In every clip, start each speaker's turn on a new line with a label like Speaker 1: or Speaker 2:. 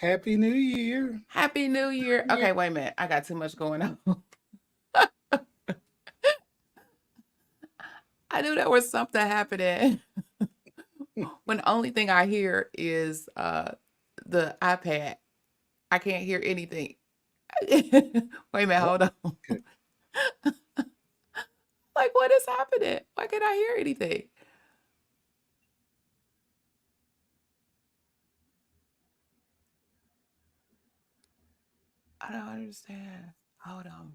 Speaker 1: Happy New Year.
Speaker 2: Happy New Year. Okay, wait a minute. I got too much going on. I knew there was something happening when the only thing I hear is the iPad. I can't hear anything. Wait a minute,
Speaker 1: Oh,
Speaker 2: hold on.
Speaker 1: okay.
Speaker 2: Like, what is happening? Why can't I hear anything? I don't understand. Hold on.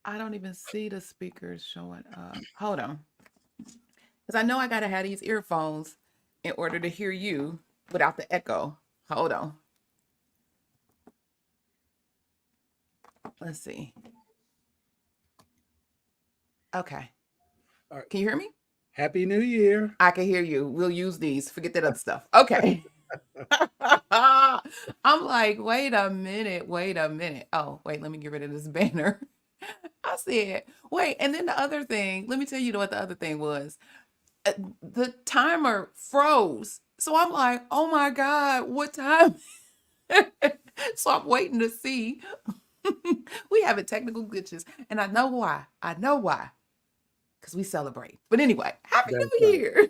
Speaker 2: I don't even see the speakers showing up. Hold on. Because I know I got to have these earphones in order to hear you without the echo. Hold on. Let's see. Okay.
Speaker 1: All right.
Speaker 2: Can you hear me?
Speaker 1: Happy New Year.
Speaker 2: I can hear you. We'll use these. Forget that other stuff. Okay. I'm like, wait a minute. Wait a minute. Oh, wait, let me get rid of this banner. I said, wait. And then the other thing, let me tell you what the other thing was. The timer froze. So I'm like, oh my God, what time? So I'm waiting to see. We having technical glitches. And I know why. I know why. Because we celebrate. But anyway, Happy
Speaker 1: That's
Speaker 2: New
Speaker 1: right.
Speaker 2: Year.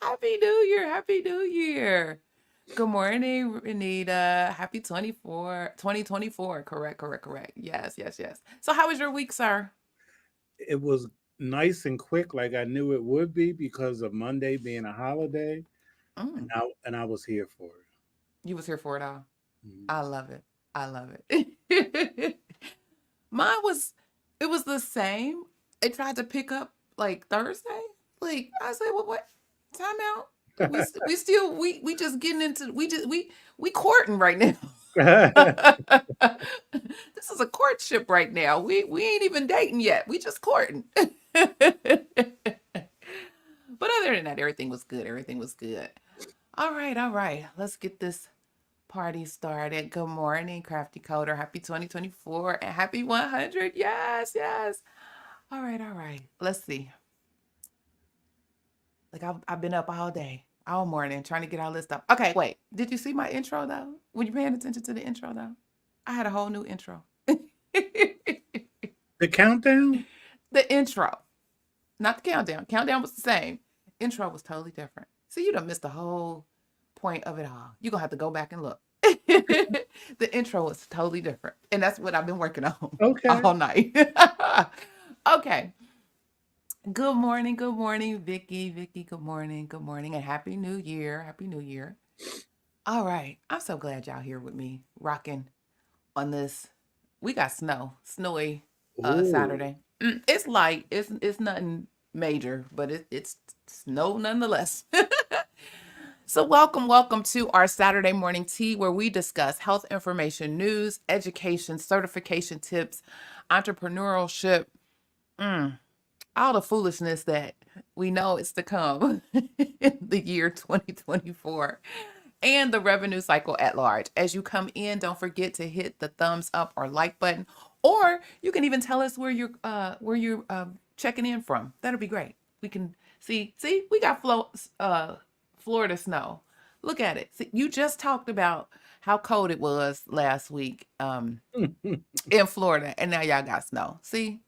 Speaker 2: Happy New Year. Happy New Year. Good morning, Renita. Happy 2024. Correct, correct, correct. Yes, yes, yes. So how was your week, sir?
Speaker 1: It was nice and quick, like I knew it would be because of Monday being a holiday, and
Speaker 2: Mm,
Speaker 1: I was here for
Speaker 2: you was here for it all.
Speaker 1: it.
Speaker 2: I love it. I love it. Mine was, it was the same. It tried to pick up like Thursday. Like I said, what? Time out. We still we just getting into we courting right now. This is a courtship right now. We ain't even dating yet. We just courting. But other than that, everything was good. Everything was good. All right, all right. Let's get this party started. Good morning, Crafty Coder. Happy 2024 and happy 100. Yes, yes. All right, all right. Let's see. Like I've been up all day, all morning, trying to get all this stuff. Okay, wait. Did you see my intro though? Were you paying attention to the intro though? I had a whole new intro.
Speaker 1: The countdown?
Speaker 2: The intro, not the countdown. Countdown was the same. Intro was totally different. See, you done missed the whole point of it all. You're gonna have to go back and look. The intro was totally different. And that's what I've been working on
Speaker 1: Okay.
Speaker 2: all night. Okay. Good morning, Vicky. Vicky, good morning, and happy new year. Happy new year. All right. I'm so glad y'all here with me rocking on this. We got snowy
Speaker 1: Ooh.
Speaker 2: Saturday. It's light. It's nothing major, but it's snow nonetheless. So welcome to our Saturday morning tea where we discuss health information, news, education, certification tips, entrepreneurship, all the foolishness that we know is to come in the year 2024 and the revenue cycle at large. As you come in, don't forget to hit the thumbs up or like button, or you can even tell us where you're checking in from. That'll be great. We can see we got Florida snow. Look at it. See, you just talked about how cold it was last week in Florida, and now y'all got snow. See,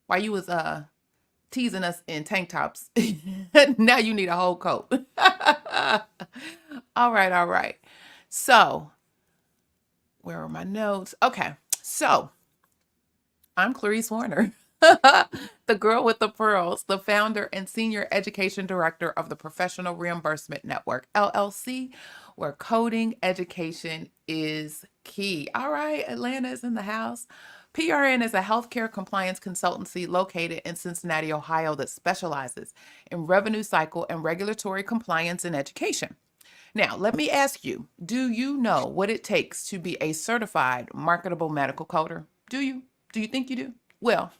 Speaker 2: while you was teasing us in tank tops, now you need a whole coat. All right, all right. So, where are my notes? Okay, so I'm Clarice Warner, the girl with the pearls, the founder and senior education director of the Professional Reimbursement Network, LLC, where coding education is key. All right, Atlanta is in the house. PRN is a healthcare compliance consultancy located in Cincinnati, Ohio, that specializes in revenue cycle and regulatory compliance in education. Now, let me ask you, do you know what it takes to be a certified marketable medical coder? Do you? Do you think you do? Well,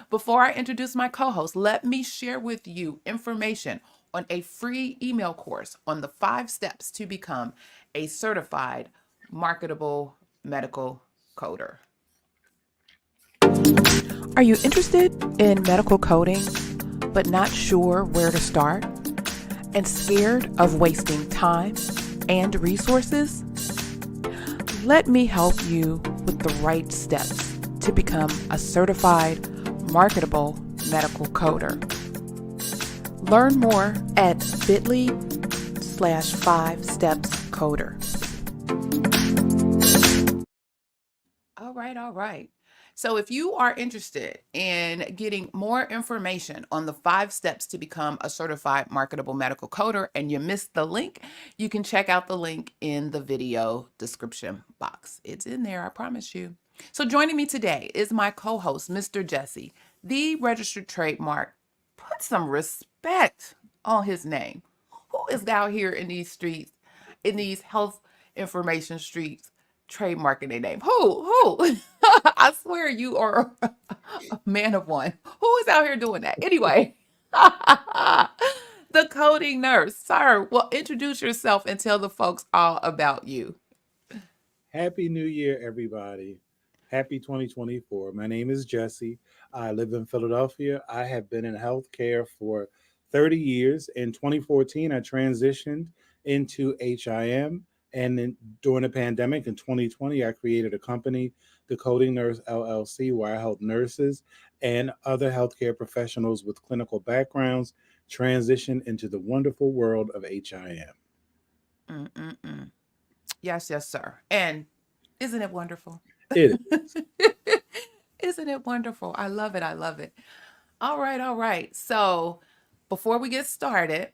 Speaker 2: before I introduce my co host, let me share with you information on a free email course on the 5 steps to become a certified marketable medical coder. Are you interested in medical coding? but not sure where to start, and scared of wasting time and resources? Let me help you with the right steps to become a certified marketable medical coder. Learn more at bit.ly/5stepscoder. All right. So if you are interested in getting more information on the 5 steps to become a certified marketable medical coder and you missed the link, you can check out the link in the video description box. It's in there, I promise you. So joining me today is my co-host, Mr. Jesse, the registered trademark. Put some respect on his name. Who is out here in these streets, in these health information streets, trademarking their name? Who? I swear you are a man of one. Who is out here doing that? Anyway, the coding nurse. Sir, well, introduce yourself and tell the folks all about you.
Speaker 1: Happy New Year, everybody. Happy 2024. My name is Jesse. I live in Philadelphia. I have been in healthcare for 30 years. In 2014, I transitioned into HIM. And then during the pandemic in 2020, I created a company, the Coding Nurse LLC, where I help nurses and other healthcare professionals with clinical backgrounds transition into the wonderful world of HIM.
Speaker 2: Yes, sir. And isn't it wonderful?
Speaker 1: It is.
Speaker 2: Isn't it wonderful? I love it. All right. So before we get started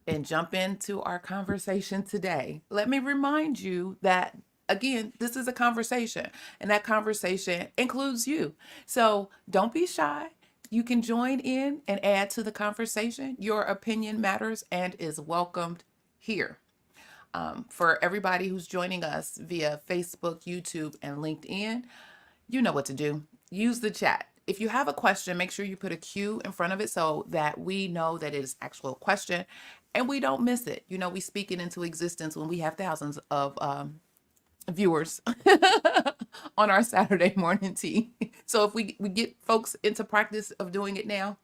Speaker 2: and jump into our conversation today, let me remind you that, again, this is a conversation, and that conversation includes you. So don't be shy. You can join in and add to the conversation. Your opinion matters and is welcomed here. For everybody who's joining us via Facebook, YouTube, and LinkedIn, you know what to do. Use the chat. If you have a question, make sure you put a Q in front of it so that we know that it is actual question and we don't miss it. You know, we speak it into existence when we have thousands of viewers on our Saturday morning tea. So if we get folks into practice of doing it now,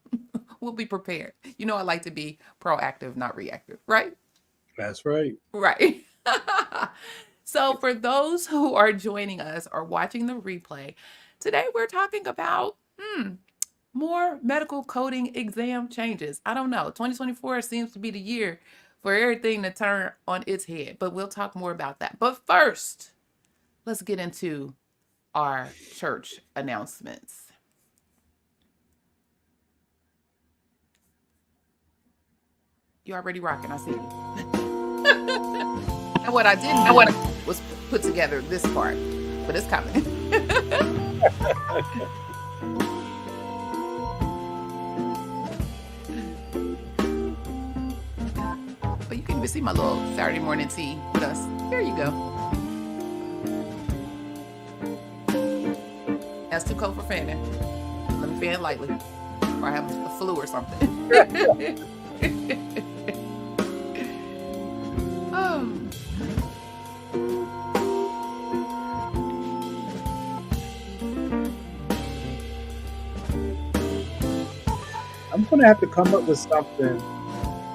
Speaker 2: we'll be prepared. You know, I like to be proactive, not reactive, right?
Speaker 1: That's right.
Speaker 2: Right. So for those who are joining us or watching the replay, today we're talking about more medical coding exam changes. I don't know. 2024 seems to be the year for everything to turn on its head, but we'll talk more about that. But first, let's get into our church announcements. You already rocking, I see you. And what I didn't do was put together this part, but it's coming. But you can even see my little Saturday morning tea with us. Here you go. That's too cold for fanning. Let me fan lightly, or I have a flu or something.
Speaker 1: I'm going to have to come up with something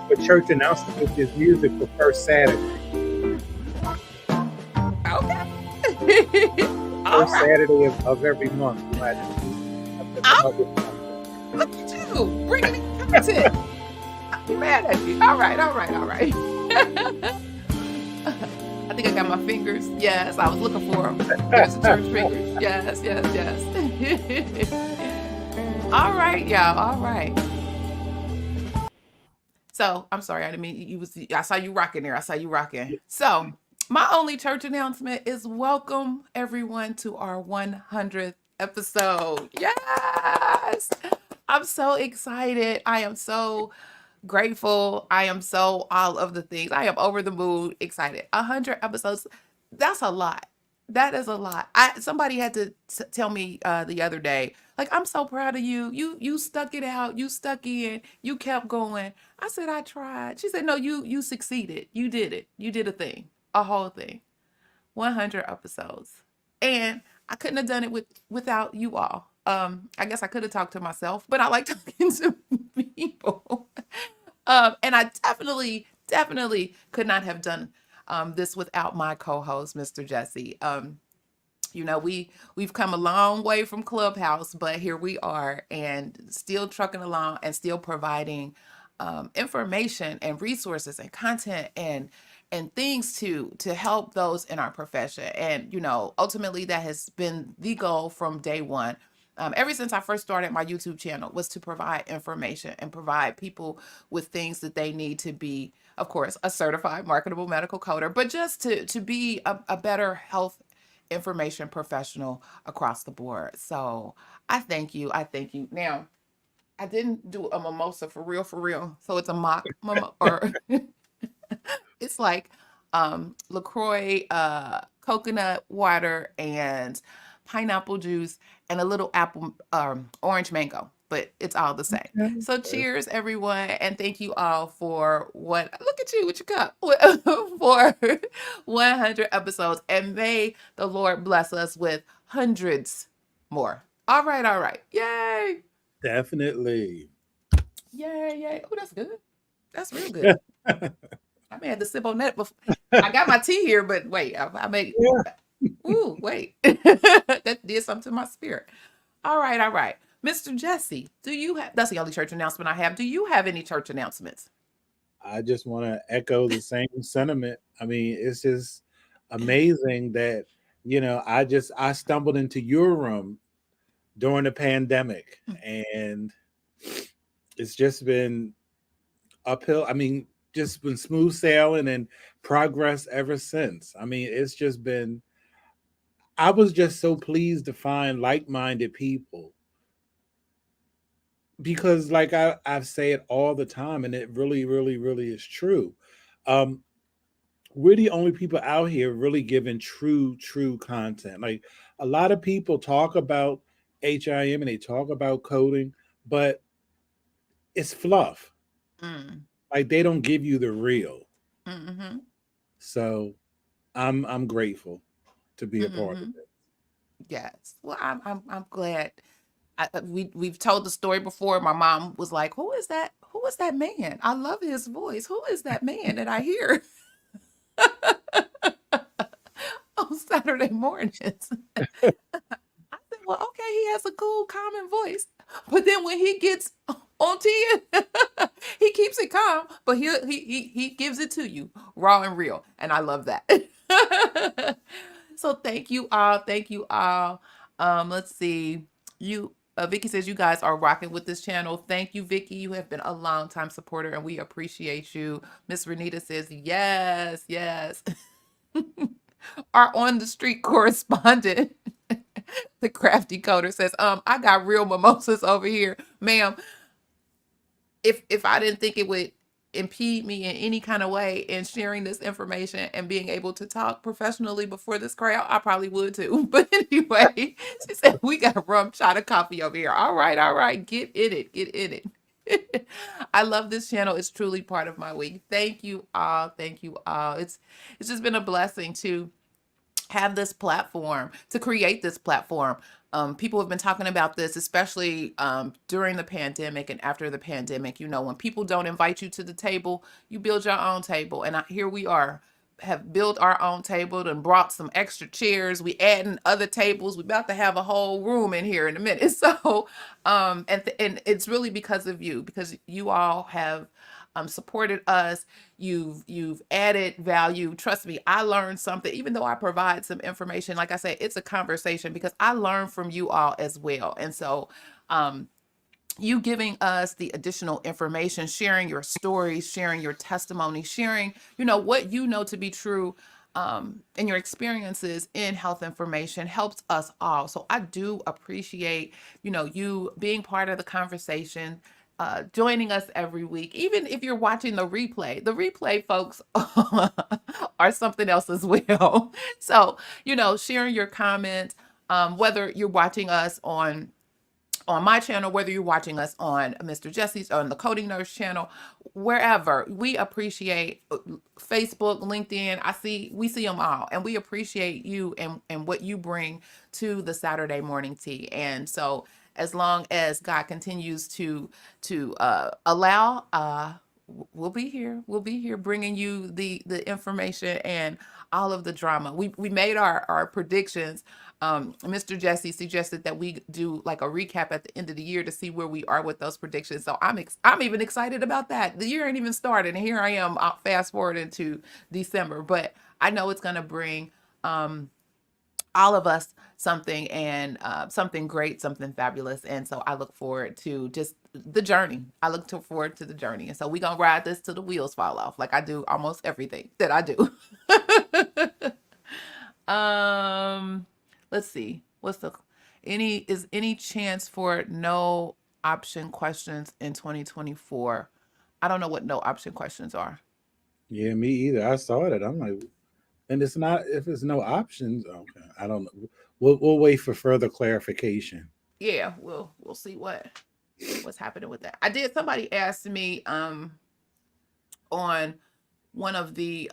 Speaker 1: for church announcements with this music for first Saturday.
Speaker 2: Okay.
Speaker 1: First Saturday of every month. Look
Speaker 2: at you, bringing in content. I'm mad at you. All right. I think I got my fingers. Yes, I was looking for them. There's the church fingers. Yes. All right, y'all. All right. So I'm sorry, I didn't mean I saw you rocking there. So my only church announcement is welcome everyone to our 100th episode. Yes. I'm so excited. I am so grateful. I am so all of the things. I am over the moon excited. 100 episodes. That's a lot. That is a lot. Somebody had to tell me the other day, like, I'm so proud of you. You stuck it out. You stuck in. You kept going. I said, I tried. She said, no, you succeeded. You did it. You did a thing, a whole thing. 100 episodes. And I couldn't have done it without you all. I guess I could have talked to myself, but I like talking to people. And I definitely could not have done this without my co-host, Mr. Jesse. We've come a long way from Clubhouse, but here we are, and still trucking along and still providing information and resources and content and things to help those in our profession. And ultimately, that has been the goal from day one. Ever since I first started my YouTube channel, was to provide information and provide people with things that they need to be, of course, a certified marketable medical coder, but just to be a better health information professional across the board. So I thank you. I thank you. Now, I didn't do a mimosa for real, for real. So it's a mock mimosa, or it's like LaCroix, coconut water, and pineapple juice, and a little apple, orange mango. But it's all the same. So cheers, everyone, and thank you all for what. Look at you with your cup for 100 episodes, and may the Lord bless us with hundreds more. All right, all right, yay,
Speaker 1: Definitely.
Speaker 2: yay, yay. Oh, that's good. That's real good. I may have to sip on that before. I got my tea here, but wait, I made.
Speaker 1: Yeah.
Speaker 2: Ooh, wait. That did something to my spirit. All right, all right. Mr. Jesse, do you have, that's the only church announcement I have. Do you have any church announcements?
Speaker 1: I just want to echo the same sentiment. I mean, it's just amazing that, I stumbled into your room during the pandemic, and it's just been uphill. I mean, just been smooth sailing and progress ever since. I mean, it's just been, I was just so pleased to find like minded people because, like I say it all the time, and it really, really, really is true. Um, we're the only people out here really giving true content. Like a lot of people talk about HIM and they talk about coding, but it's fluff.
Speaker 2: Mm,
Speaker 1: Like they don't give you the real.
Speaker 2: mm-hmm,
Speaker 1: So I'm grateful to be a part of
Speaker 2: mm-hmm.
Speaker 1: it.
Speaker 2: Yes. Well, I'm glad. We've told the story before. My mom was like, "Who is that? Who is that man? I love his voice. Who is that man that I hear on Saturday mornings?" I said, "Well, okay, he has a cool, common voice, but then when he gets on 10, he keeps it calm, but he gives it to you raw and real, and I love that." So thank you all, thank you all. Let's see, you. Vicky says you guys are rocking with this channel. Thank you, Vicky. You have been a long time supporter, and we appreciate you. Miss Renita says yes, yes. Our on the street correspondent. The crafty coder says, I got real mimosas over here. Ma'am, if I didn't think it would impede me in any kind of way in sharing this information and being able to talk professionally before this crowd, I probably would too. But anyway, she said, we got a rum shot of coffee over here. All right, get in it, get in it. I love this channel. It's truly part of my week. Thank you all. Thank you all. It's just been a blessing to have this platform, to create this platform. People have been talking about this, especially during the pandemic and after the pandemic. When people don't invite you to the table, you build your own table. And here we are, have built our own table and brought some extra chairs. We adding other tables. We about to have a whole room in here in a minute. So, and it's really because of you, because you all have supported us. You've added value. Trust me, I learned something. Even though I provide some information, like I said, it's a conversation because I learn from you all as well. And so, you giving us the additional information, sharing your stories, sharing your testimony, sharing, what you know to be true, and your experiences in health information helps us all. So I do appreciate, you being part of the conversation, joining us every week. Even if you're watching the replay folks are something else as well. So, sharing your comments, whether you're watching us on on my channel, whether you're watching us on Mr. Jesse's or on the Coding Nurse channel, wherever. We appreciate Facebook, LinkedIn. We see them all, and we appreciate you and what you bring to the Saturday morning tea. And so, as long as God continues to allow, we'll be here. We'll be here bringing you the information and all of the drama. We made our predictions. Mr. Jesse suggested that we do like a recap at the end of the year to see where we are with those predictions. So I'm even excited about that. The year ain't even started, and here I am, fast forward into December. But I know it's gonna bring all of us something, and something great, something fabulous. And so I look forward to just the journey. I look forward to the journey. And so we're gonna ride this till the wheels fall off, like I do almost everything that I do. Let's see. What's the any chance for no option questions in 2024? I don't know what no option questions are.
Speaker 1: Yeah, me either. I saw it. I'm like, and it's not if it's no options. Okay, I don't know. We'll wait for further clarification.
Speaker 2: Yeah, we'll see what's happening with that. I did Somebody asked me on one of the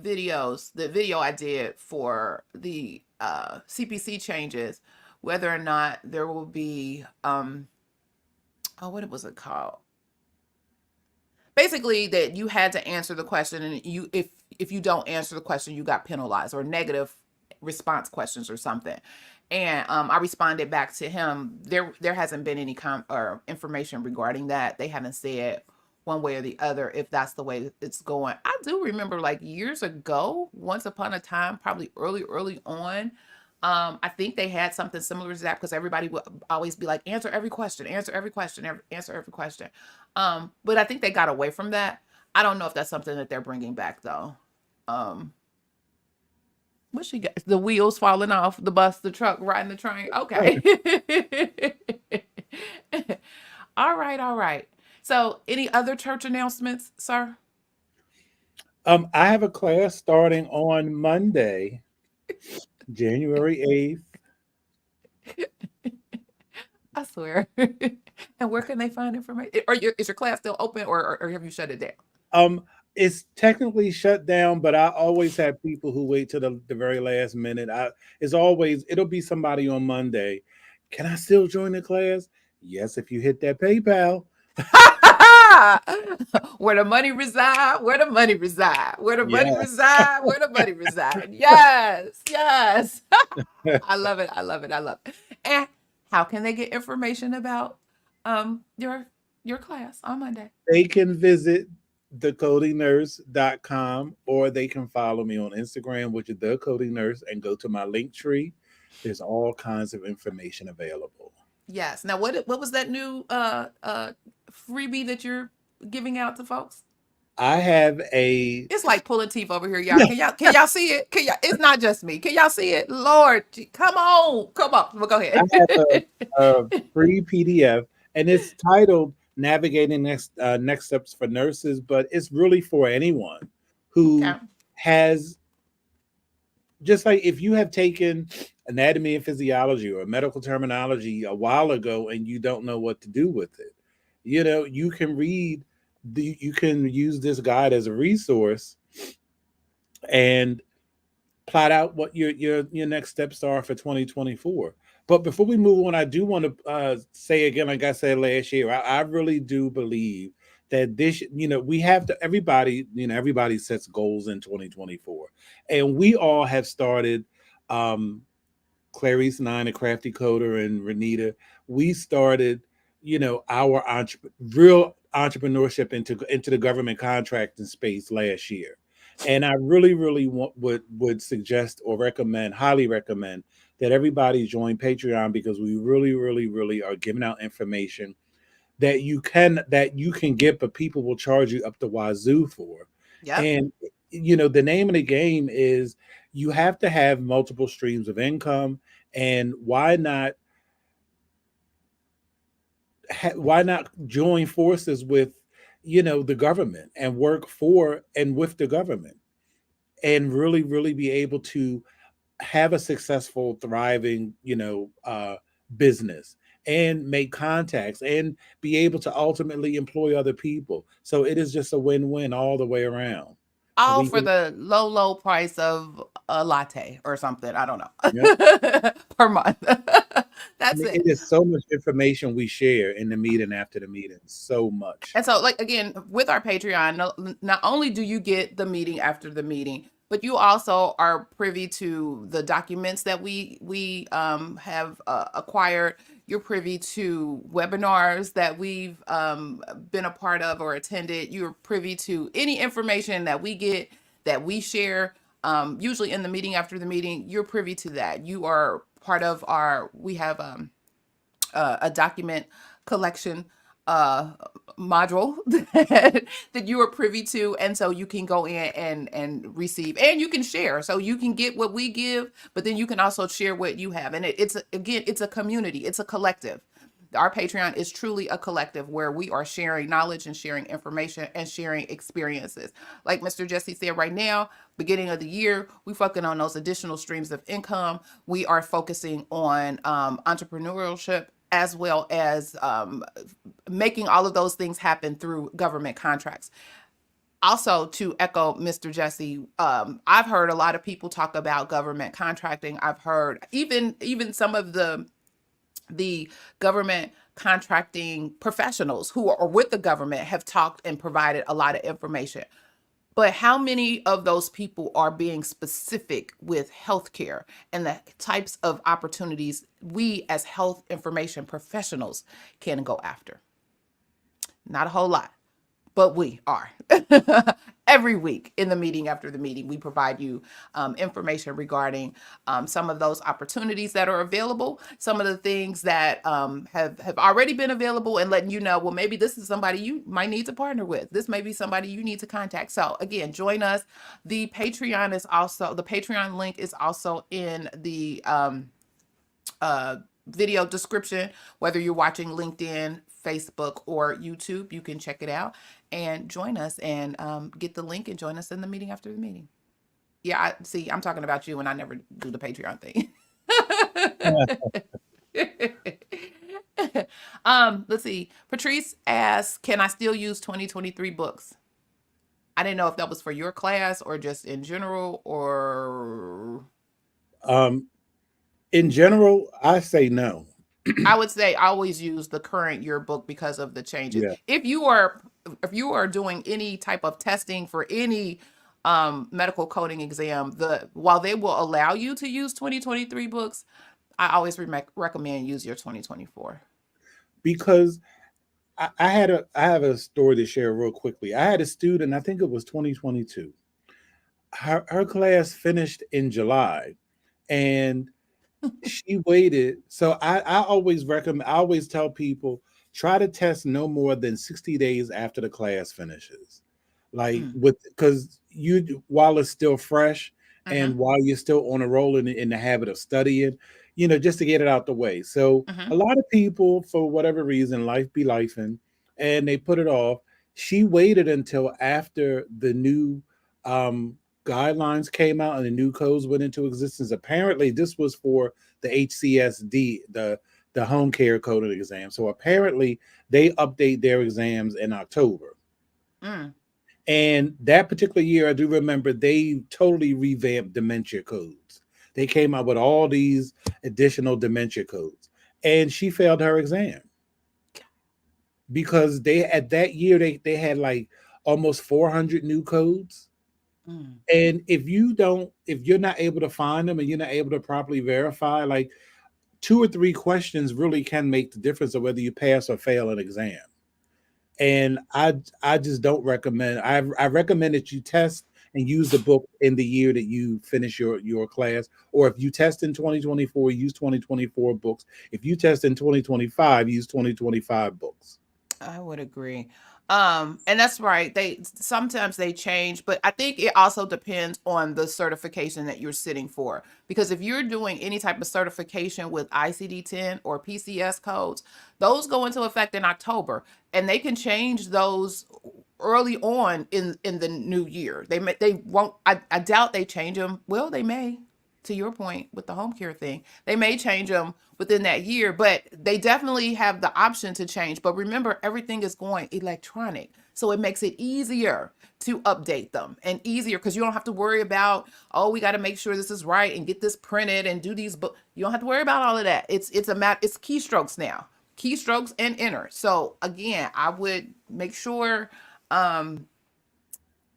Speaker 2: videos, the video I did for the CPC changes, whether or not there will be oh, what was it called? Basically, that you had to answer the question, and if you don't answer the question, you got penalized, or negative response questions or something. And I responded back to him. There hasn't been any or information regarding that. They haven't said one way or the other if that's the way it's going. I do remember, like, years ago, once upon a time, probably early on. I think they had something similar to that, because everybody would always be like, answer every question, answer every question, answer every question. But I think they got away from that. I don't know if that's something that they're bringing back though. Um, what she got? The wheels falling off the bus, the truck, riding the train. Okay. All right, all right. So, any other church announcements, sir?
Speaker 1: I have a class starting on Monday, January 8th.
Speaker 2: I swear. And where can they find information? Or is your class still open, or have you shut it down?
Speaker 1: Um, it's technically shut down, but I always have people who wait till the very last minute. It'll be somebody on Monday. Can I still join the class? Yes, if you hit that PayPal.
Speaker 2: Where the money reside, where the money reside, where the money
Speaker 1: Yes.
Speaker 2: reside, where the money reside. Yes, yes. I love it. I love it. I love it. And how can they get information about your class on Monday?
Speaker 1: They can visit thecodingnurse.com, or they can follow me on Instagram, which is the coding nurse, and go to my link tree. There's all kinds of information available.
Speaker 2: Yes. Now, what was that new freebie that you're giving out to folks?
Speaker 1: I have a
Speaker 2: It's like pulling teeth over here, y'all. Can y'all see it? Can y'all? It's not just me. Can y'all see it? Lord, come on, come on. Well, go
Speaker 1: I
Speaker 2: ahead.
Speaker 1: have a free PDF, and it's titled "Navigating Next Steps for Nurses," but it's really for anyone
Speaker 2: Okay.
Speaker 1: who has, just like if you have taken anatomy and physiology or medical terminology a while ago and you don't know what to do with it, you can you can use this guide as a resource and plot out what your next steps are for 2024. But before we move on, I do want to say again, like I said last year, I really do believe that we have to, everybody sets goals in 2024. And we all have started, Clarice and I, and the Crafty Coder, and Renita, we started, our real entrepreneurship into the government contracting space last year. And I really, really would suggest or recommend, highly recommend, that everybody join Patreon, because we really, really, really are giving out information that you can get, but people will charge you up the wazoo for.
Speaker 2: Yep.
Speaker 1: And the name of the game is you have to have multiple streams of income. And why not join forces with the government, and work for and with the government, and really, really be able to have a successful, thriving, business. and make contacts and be able to ultimately employ other people. So it is just a win-win all the way around. And
Speaker 2: All
Speaker 1: we
Speaker 2: for
Speaker 1: get,
Speaker 2: the low, low price of a latte or something. I don't
Speaker 1: yeah.
Speaker 2: know. Per month.
Speaker 1: I
Speaker 2: That's
Speaker 1: mean, it
Speaker 2: it.
Speaker 1: is so much information we share in the meeting after the meeting. So much.
Speaker 2: And so, like again, with our Patreon, not only do you get the meeting after the meeting, but you also are privy to the documents that we have acquired. You're privy to webinars that we've been a part of or attended. You're privy to any information that we get that we share. Usually in the meeting after the meeting, you're privy to that. You are part of our. We have a document collection uh module that you are privy to, and so you can go in and receive, and you can share, so you can get what we give, but then you can also share what you have, and again, it's a community, it's a collective. Our Patreon is truly a collective where we are sharing knowledge and sharing information and sharing experiences. Like Mr. Jesse said, right now, beginning of the year, we fucking on those additional streams of income. We are focusing on entrepreneurship as well as making all of those things happen through government contracts. Also, to echo Mr. Jesse, I've heard a lot of people talk about government contracting. I've heard even some of the government contracting professionals who are with the government have talked and provided a lot of information. But how many of those people are being specific with healthcare and the types of opportunities we as health information professionals can go after? Not a whole lot, but we are. Every week in the meeting after the meeting, we provide you information regarding some of those opportunities that are available, some of the things that have already been available, and letting you know, well, maybe this is somebody you might need to partner with. This may be somebody you need to contact. So again, join us. The Patreon link is also in the video description. Whether you're watching LinkedIn, Facebook, or YouTube, you can check it out and join us and get the link and join us in the meeting after the meeting. Yeah, I'm talking about you, and I never do the Patreon thing. Let's see. Patrice asks, "Can I still use 2023 books?" I didn't know if that was for your class or just in general, or
Speaker 1: Um, in general, I say no.
Speaker 2: I would say always use the current yearbook because of the changes.
Speaker 1: Yeah,
Speaker 2: If you are doing any type of testing for any medical coding exam, while they will allow you to use 2023 books, I always recommend use your 2024.
Speaker 1: because I have a story to share real quickly. I had a student, I think it was 2022. Her class finished in July, and she waited. So I always recommend. I always tell people try to test no more than 60 days after the class finishes, like
Speaker 2: Mm,
Speaker 1: with because you while it's still fresh and
Speaker 2: mm-hmm,
Speaker 1: while you're still on a roll in the habit of studying, just to get it out the way. So a
Speaker 2: mm-hmm,
Speaker 1: lot of people, for whatever reason, life be life, and they put it off. She waited until after the new um, guidelines came out and the new codes went into existence. Apparently, this was for the HCSD, the home care coding exam. So apparently, they update their exams in October.
Speaker 2: mm,
Speaker 1: And that particular year, I do remember they totally revamped dementia codes. They came out with all these additional dementia codes, and she failed her exam because they at that year they had like almost 400 new codes.
Speaker 2: mm.
Speaker 1: And if you're not able to find them and you're not able to properly verify, like two or three questions really can make the difference of whether you pass or fail an exam. And I just don't recommend. I recommend that you test and use the book in the year that you finish your class. Or if you test in 2024, use 2024 books. If you test in 2025, use 2025 books.
Speaker 2: I would agree. And that's right. They sometimes they change, but I think it also depends on the certification that you're sitting for. Because if you're doing any type of certification with ICD-10 or PCS codes, those go into effect in October, and they can change those early on in the new year. They won't. I doubt they change them. Well, they may. to your point with the home care thing, they may change them within that year, but they definitely have the option to change. But remember, everything is going electronic. So it makes it easier to update them and easier because you don't have to worry about, oh, we got to make sure this is right and get this printed and do these. But you don't have to worry about all of that. It's a map. It's keystrokes now, keystrokes and enter. So again, I would make sure that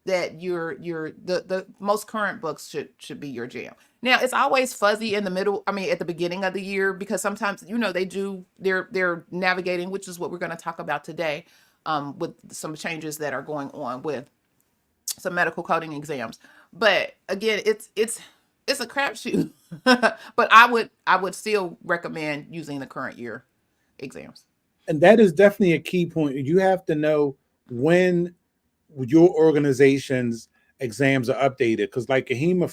Speaker 2: the most current books should be your jam. Now it's always fuzzy in the middle. I mean, at the beginning of the year, because sometimes they do they're navigating, which is what we're going to talk about today, with some changes that are going on with some medical coding exams. But again, it's a crapshoot. But I would still recommend using the current year exams.
Speaker 1: And that is definitely a key point. You have to know when your organization's exams are updated, because like AHIMA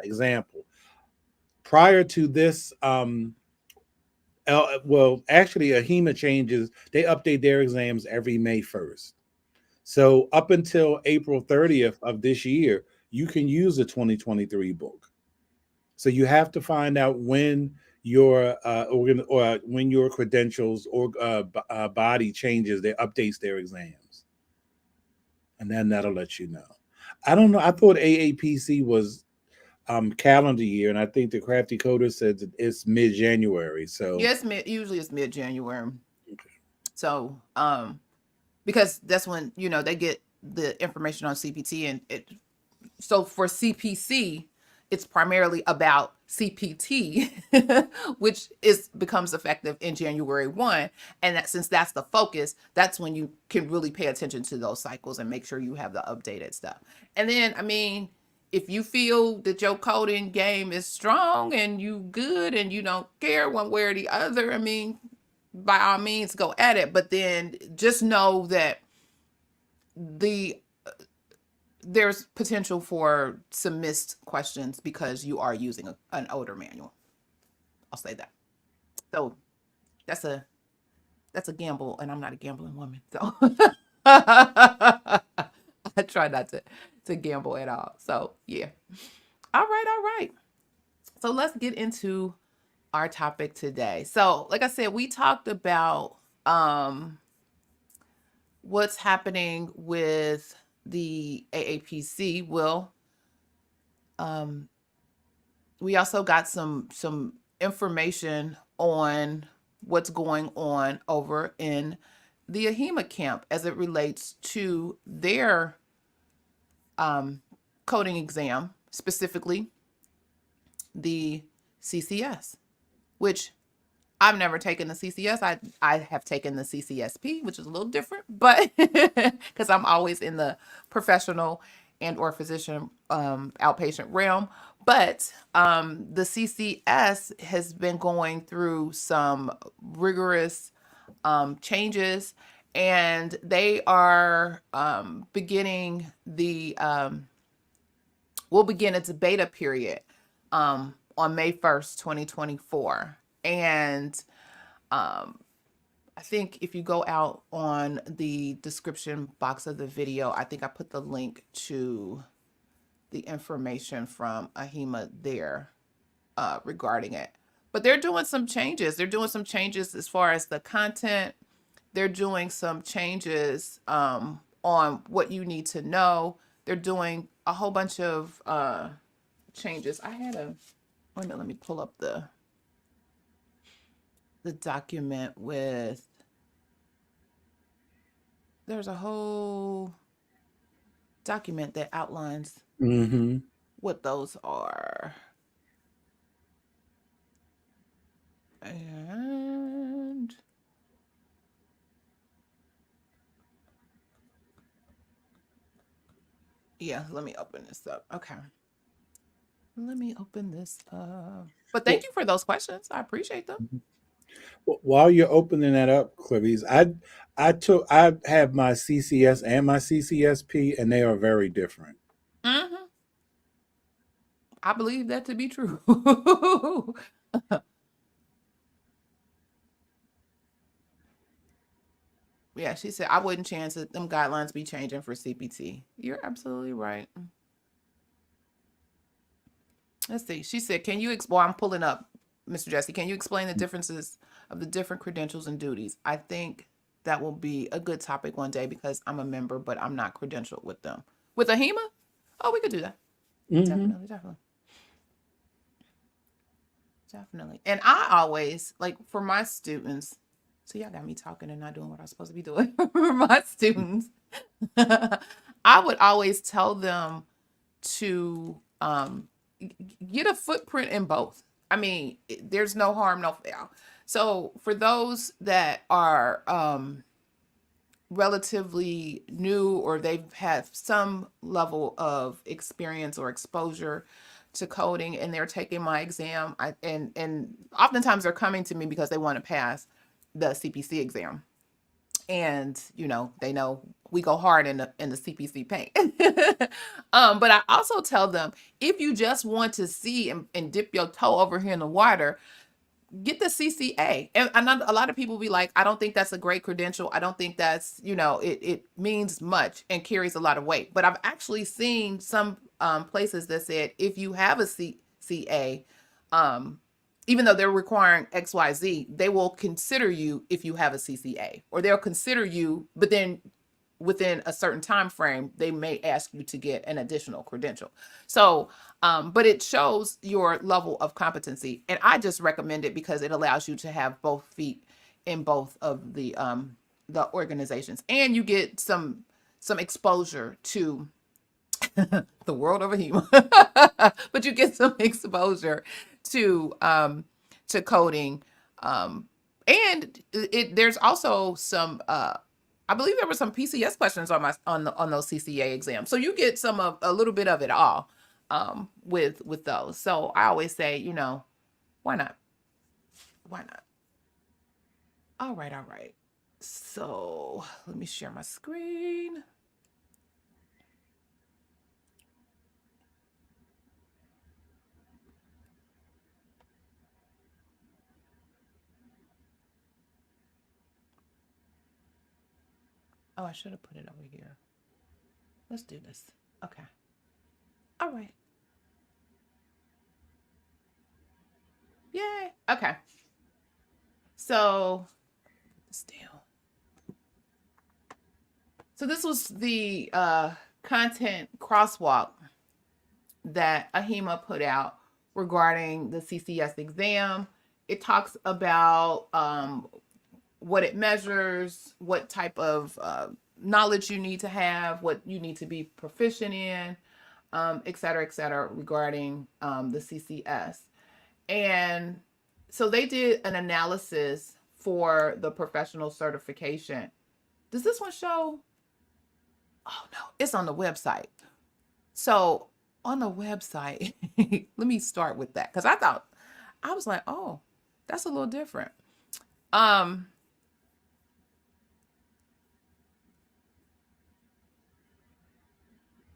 Speaker 1: example, prior to this, well, actually AHIMA changes, they update their exams every May 1st. So up until April 30th of this year, you can use the 2023 book. So you have to find out when your or when your credentials or body changes, they updates their exams, and then that'll let you know. I don't know. I thought AAPC was calendar year, and I think the Crafty Coder said that it's mid January. So
Speaker 2: Yes, usually it's mid January. So because that's when they get the information on CPT, and so for CPC it's primarily about CPT, which becomes effective in January 1. And that, since that's the focus, that's when you can really pay attention to those cycles and make sure you have the updated stuff. And then, I mean, if you feel that your coding game is strong and you good and you don't care one way or the other, I mean, by all means go at it. But then just know that the there's potential for some missed questions because you are using an older manual. I'll say that. So that's a gamble, and I'm not a gambling woman, so I try not to gamble at all. So yeah. All right, all right. So let's get into our topic today. So, like I said, we talked about what's happening with the AAPC. Well, we also got some information on what's going on over in the AHIMA camp as it relates to their coding exam, specifically the CCS, which I've never taken the CCS. I have taken the CCSP, which is a little different, but because I'm always in the professional and or physician outpatient realm. But the CCS has been going through some rigorous changes, and they are beginning the will begin its beta period on May 1st, 2024. And I think if you go out on the description box of the video, I think I put the link to the information from AHIMA there regarding it. But they're doing some changes. They're doing some changes as far as the content. They're doing some changes on what you need to know. They're doing a whole bunch of changes. I had a, wait a minute, let me pull up the document with, there's a whole document that outlines what those are. And yeah, let me open this up. Okay. Let me open this up. But thank
Speaker 1: well,
Speaker 2: you for those questions. I appreciate them.
Speaker 1: while you're opening that up, Clarice, I have my CCS and my CCSP, and they are very different.
Speaker 2: Mm-hmm. I believe that to be true. Yeah, she said I wouldn't chance that them guidelines be changing for CPT. You're absolutely right. Let's see. She said, "Can you explain?" I'm pulling up, Mr. Jesse. Can you explain the differences of the different credentials and duties? I think that will be a good topic one day because I'm a member, but I'm not credentialed with them. With AHIMA? Oh, we could do that.
Speaker 1: Mm-hmm.
Speaker 2: Definitely, definitely, definitely. And I always like for my students. So y'all got me talking and not doing what I'm supposed to be doing for my students. I would always tell them to get a footprint in both. I mean, there's no harm, no foul. So for those that are relatively new or they've had some level of experience or exposure to coding and they're taking my exam, and oftentimes they're coming to me because they want to pass the CPC exam, and they know we go hard in the CPC paint. But I also tell them, if you just want to see and dip your toe over here in the water, get the CCA. And a lot of people be like, I don't think that's a great credential. I don't think that's, it means much and carries a lot of weight. But I've actually seen some places that said, if you have a CCA, even though they're requiring XYZ, they will consider you if you have a CCA, or they'll consider you, but then within a certain time frame, they may ask you to get an additional credential. So, but it shows your level of competency, and I just recommend it because it allows you to have both feet in both of the organizations, and you get some exposure to the world of HEMA, but you get some exposure to coding, and there's also some. I believe there were some PCS questions on those CCA exams, so you get a little bit of it all with those. So I always say, why not? Why not? All right, all right. So let me share my screen. Oh, I should have put it over here. Let's do this. Okay. All right. Yay. Okay. So, put this down. So this was the content crosswalk that AHIMA put out regarding the CCS exam. It talks about what it measures, what type of knowledge you need to have, what you need to be proficient in, et cetera, regarding the CCS. And so they did an analysis for the professional certification. Does this one show? Oh no, it's on the website. So on the website, let me start with that because I was like, oh, that's a little different.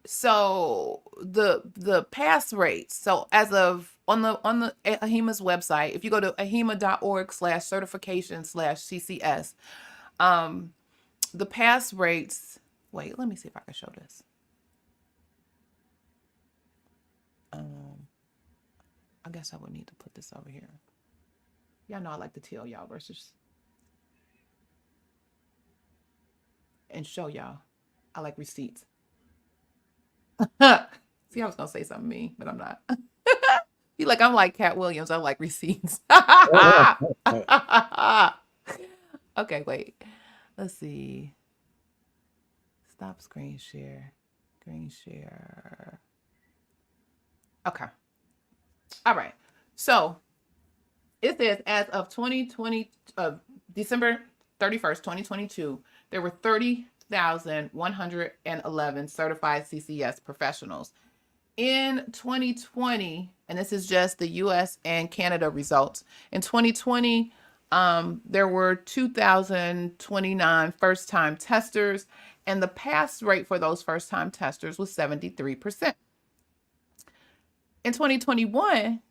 Speaker 2: So the pass rates. So as of on the AHIMA's website, if you go to ahima.org/certification/CCS, the pass rates. Wait, let me see if I can show this. I guess I would need to put this over here. Y'all know I like to tell y'all versus and show y'all. I like receipts. See, I was gonna say something mean, but I'm not. Feel like I'm like Cat Williams. I like receipts. Okay, wait. Let's see. Stop screen share. Screen share. Okay. All right. So it says as of December 31st, 2022, there were 30,111 certified CCS professionals. In 2020, and this is just the US and Canada results, in 2020, there were 2,029 first-time testers, and the pass rate for those first-time testers was 73%. In 2021,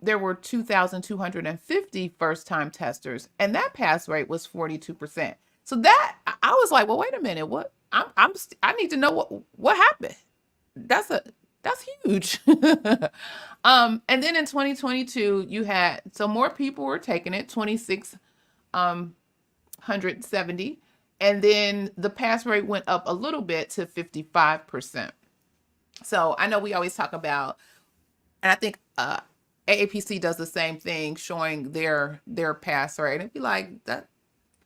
Speaker 2: there were 2,250 first-time testers, and that pass rate was 42%. So that I was like, well, wait a minute, what? I need to know what happened. That's That's huge. And then in 2022, you had so more people were taking it, 2,670, and then the pass rate went up a little bit to 55%. So I know we always talk about, and I think AAPC does the same thing, showing their pass rate, and it'd be like, that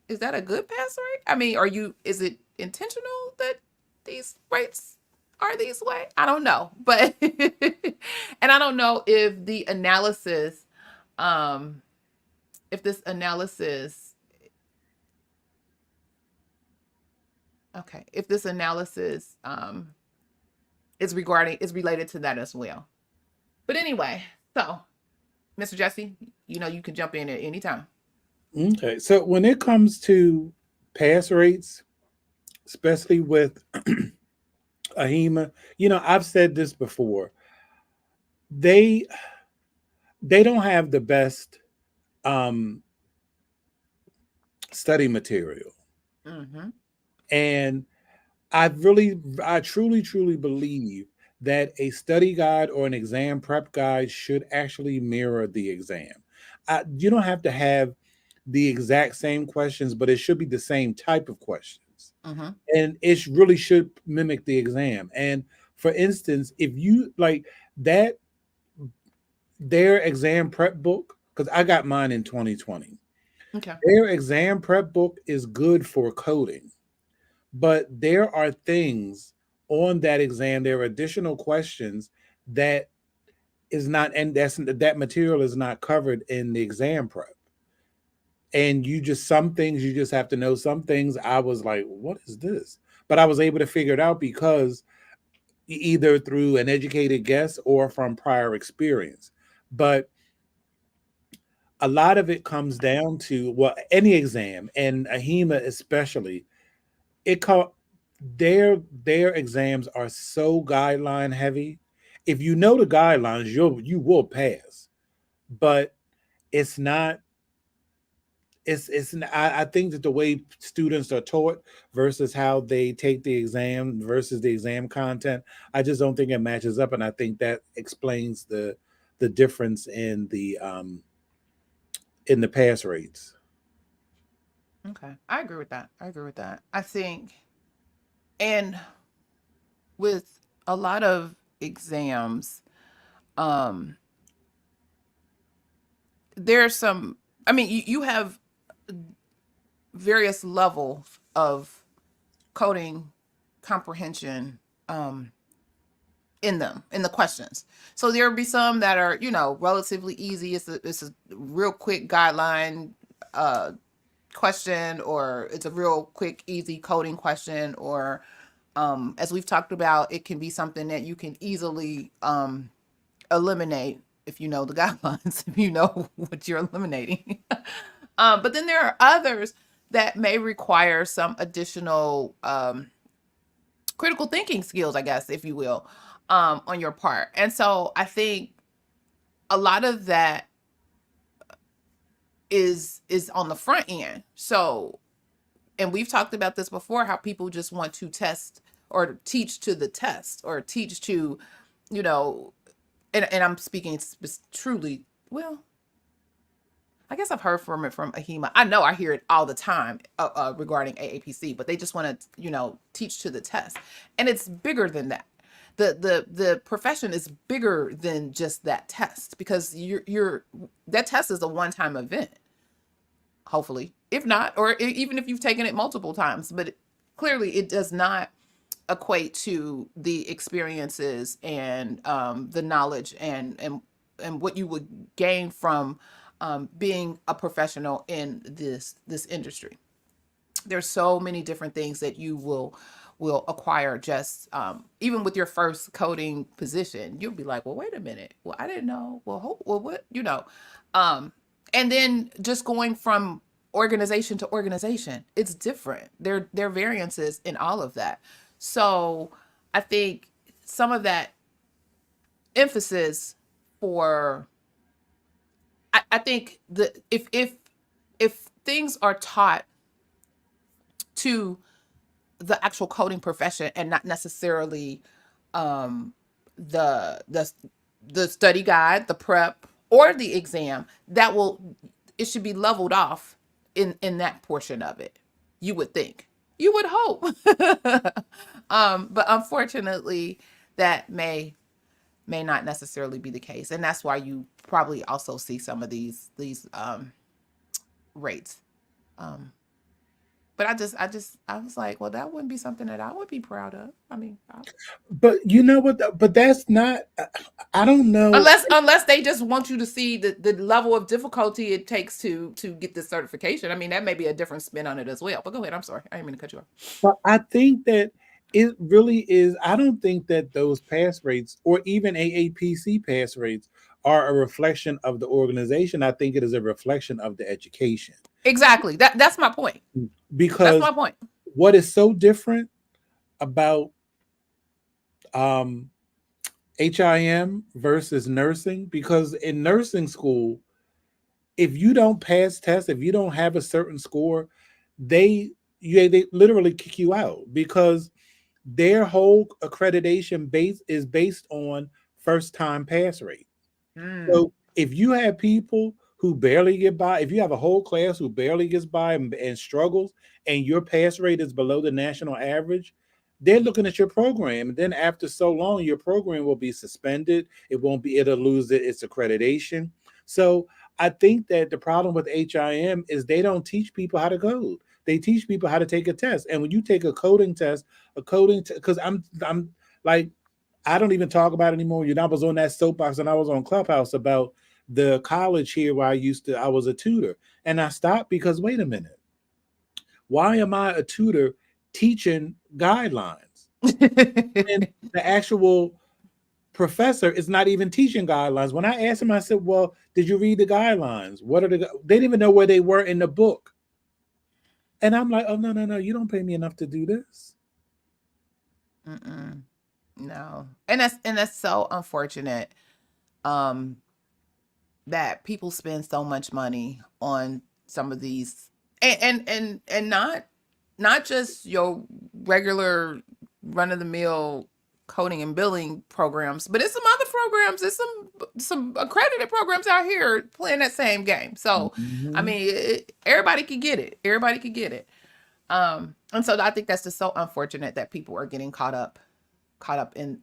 Speaker 2: is that a good pass rate? I mean, is it intentional that these rates are these way? I don't know, but and I don't know um, if this analysis, okay, if this analysis is related to that as well. But anyway, so Mr. Jesse, you can jump in at any time.
Speaker 1: Okay. So when it comes to pass rates, especially with AHIMA, I've said this before. They they don't have the best um study material.
Speaker 2: Mm-hmm.
Speaker 1: And I truly, truly believe that a study guide or an exam prep guide should actually mirror the exam. You don't have to have the exact same questions, but it should be the same type of questions.
Speaker 2: Mm-hmm.
Speaker 1: And it really should mimic the exam. And for instance, if you like that, their exam prep book, because I got mine in 2020,
Speaker 2: Okay.
Speaker 1: their exam prep book is good for coding. But there are things on that exam, there are additional questions that is not, and that material is not covered in the exam prep. And some things you just have to know. Some things I was like, what is this? But I was able to figure it out because either through an educated guess or from prior experience. But a lot of it comes down to, well, any exam, and AHIMA especially, it called their exams are so guideline heavy. If you know the guidelines, you will pass. But it's not. I think that the way students are taught versus how they take the exam versus the exam content, I just don't think it matches up, and I think that explains the difference in the pass rates.
Speaker 2: Okay. I agree with that. I think, and with a lot of exams, um, there's some, I mean, you have various levels of coding comprehension um, in the questions. So there'll be some that are, relatively easy. It's a real quick guideline uh, question, or it's a real quick, easy coding question, or as we've talked about, it can be something that you can easily eliminate if you know the guidelines, if you know what you're eliminating. But then there are others that may require some additional critical thinking skills, I guess, if you will, on your part. And so I think a lot of that is on the front end. So, and we've talked about this before, how people just want to test or teach to the test, or teach to, you know, and I'm speaking truly, well, I guess I've heard from AHIMA. I know I hear it all the time regarding AAPC, but they just want to, teach to the test, and it's bigger than that. The profession is bigger than just that test, because you're that test is a one time event, hopefully, if not, or even if you've taken it multiple times, but clearly it does not equate to the experiences and the knowledge and what you would gain from being a professional in this industry. There's so many different things that you will acquire just even with your first coding position. You'll be like, well, wait a minute, well, I didn't know, well, what, and then just going from organization to organization, it's different. There are variances in all of that. So I think some of that emphasis for, I think the if things are taught to the actual coding profession and not necessarily the the study guide, the prep, or the exam, that will it should be leveled off in that portion of it. You would think. You would hope. But unfortunately, that may not necessarily be the case, and that's why you probably also see some of these rates. Um, but I was like, well, that wouldn't be something that I would be proud of. I mean,
Speaker 1: But you know what? But that's not. I don't know.
Speaker 2: unless they just want you to see the level of difficulty it takes to get this certification. I mean, that may be a different spin on it as well. But go ahead. I'm sorry. I didn't mean to cut you off.
Speaker 1: But I think that it really is. I don't think that those pass rates or even AAPC pass rates are a reflection of the organization. I think it is a reflection of the education.
Speaker 2: Exactly. That's my point. That's
Speaker 1: Because
Speaker 2: my point.
Speaker 1: what is so different about um, HIM versus nursing? Because in nursing school, if you don't pass tests, if you don't have a certain score, they they literally kick you out because their whole accreditation base is based on first time pass rate.
Speaker 2: Mm.
Speaker 1: So if you have people who barely get by, if you have a whole class who barely gets by and struggles, and your pass rate is below the national average, they're looking at your program. And then after so long, your program will be suspended. It won't be, it'll lose its accreditation. So I think that the problem with HIM is they don't teach people how to code. They teach people how to take a test. And when you take a coding test, because I'm like I don't even talk about it anymore. You know, I was on that soapbox and I was on Clubhouse about the college here where I was a tutor. And I stopped because wait a minute, why am I a tutor teaching guidelines? And the actual professor is not even teaching guidelines. When I asked him, I said, well, did you read the guidelines? What are they didn't even know where they were in the book. And I'm like, oh, no, no, no, you don't pay me enough to do this.
Speaker 2: Mm-mm. No, and that's so unfortunate. Um, that people spend so much money on some of these, and not just your regular run of the mill coding and billing programs, but it's some other programs. It's some accredited programs out here playing that same game. So, I
Speaker 1: Mhm.
Speaker 2: mean, everybody could get it. Everybody could get it. And so I think that's just so unfortunate that people are getting caught up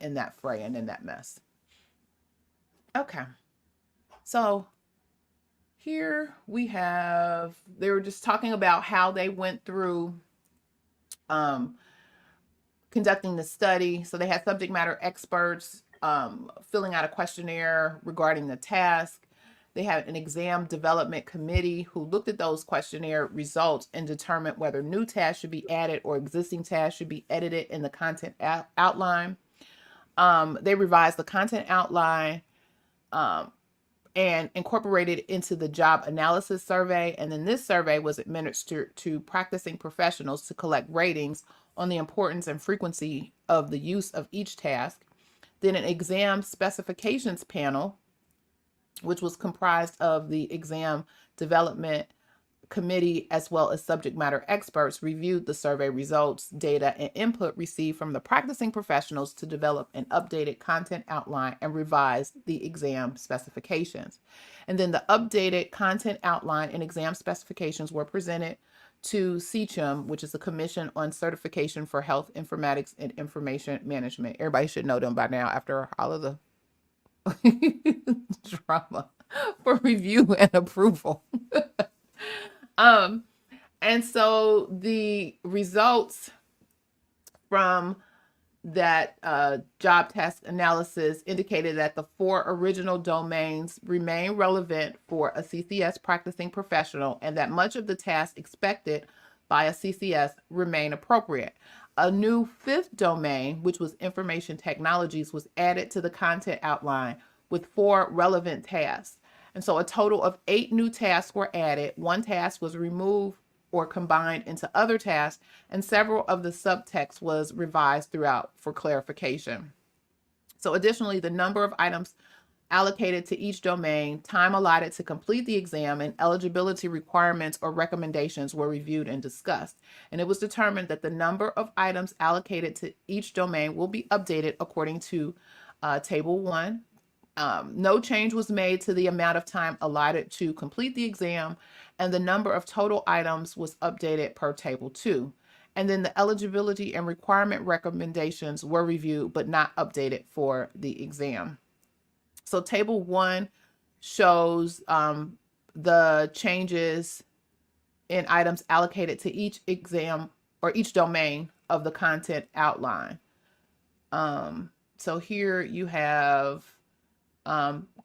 Speaker 2: in that fray and in that mess. Okay. So here we have, they were just talking about how they went through um, conducting the study. So they had subject matter experts filling out a questionnaire regarding the task. They had an exam development committee who looked at those questionnaire results and determined whether new tasks should be added or existing tasks should be edited in the content outline. They revised the content outline um, and incorporated into the job analysis survey. And then this survey was administered to practicing professionals to collect ratings on the importance and frequency of the use of each task. Then an exam specifications panel, which was comprised of the exam development committee as well as subject matter experts, reviewed the survey results, data, and input received from the practicing professionals to develop an updated content outline and revise the exam specifications. And then the updated content outline and exam specifications were presented to CCHM, which is the Commission on Certification for Health Informatics and Information Management. Everybody should know them by now after all of the drama, for review and approval. um, and so the results from that job task analysis indicated that the 4 original domains remain relevant for a CCS practicing professional and that much of the tasks expected by a CCS remain appropriate. A new 5th domain, which was information technologies, was added to the content outline with 4 relevant tasks. And so a total of 8 new tasks were added. 1 task was removed or combined into other tasks, and several of the subtext was revised throughout for clarification. So additionally, the number of items allocated to each domain, time allotted to complete the exam, and eligibility requirements or recommendations were reviewed and discussed. And it was determined that the number of items allocated to each domain will be updated according to Table 1, no change was made to the amount of time allotted to complete the exam, and the number of total items was updated per Table 2. And then the eligibility and requirement recommendations were reviewed but not updated for the exam. So Table 1 shows the changes in items allocated to each exam or each domain of the content outline. So here you have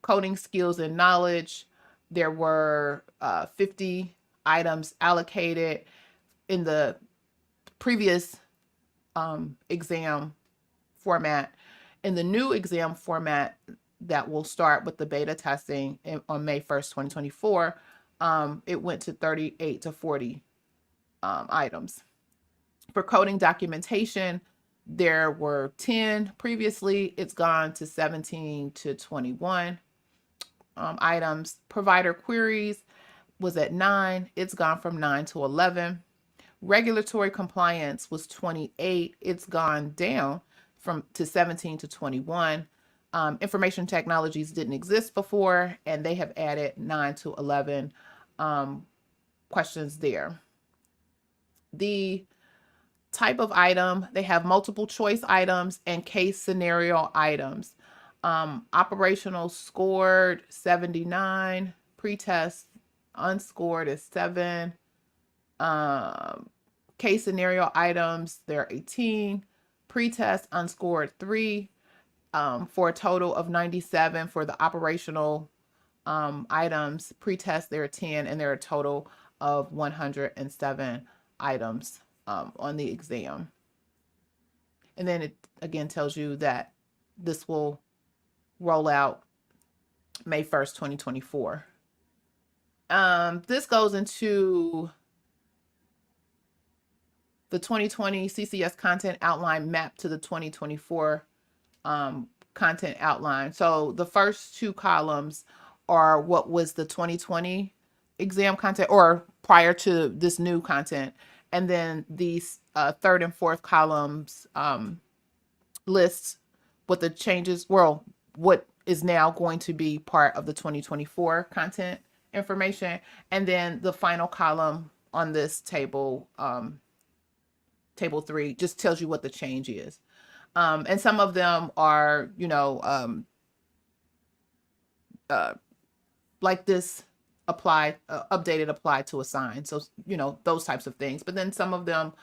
Speaker 2: coding skills and knowledge. There were 50 items allocated in the previous exam format. In the new exam format that will start with the beta testing on May 1st, 2024, it went to 38 to 40 items. For coding documentation, there were 10 previously. It's gone to 17 to 21 items. Provider queries was at 9. It's gone from 9 to 11. Regulatory compliance was 28. It's gone down to 17 to 21. Information technologies didn't exist before, and they have added 9 to 11 questions there. The type of item, they have multiple choice items and case scenario items. Operational scored 79, pretest unscored is 7. Case scenario items, there are 18. Pretest unscored 3, for a total of 97 for the operational items. Pretest, there are 10, and there are a total of 107 items on the exam. And then it again tells you that this will roll out May 1st, 2024. This goes into the 2020 CCS content outline mapped to the 2024 content outline. So the first 2 columns are what was the 2020 exam content or prior to this new content. And then these 3rd and 4th columns lists what the changes, well, what is now going to be part of the 2024 content information. And then the final column on this table, Table 3, just tells you what the change is. And some of them are, like this updated, applied to assign. So, those types of things. But then some of them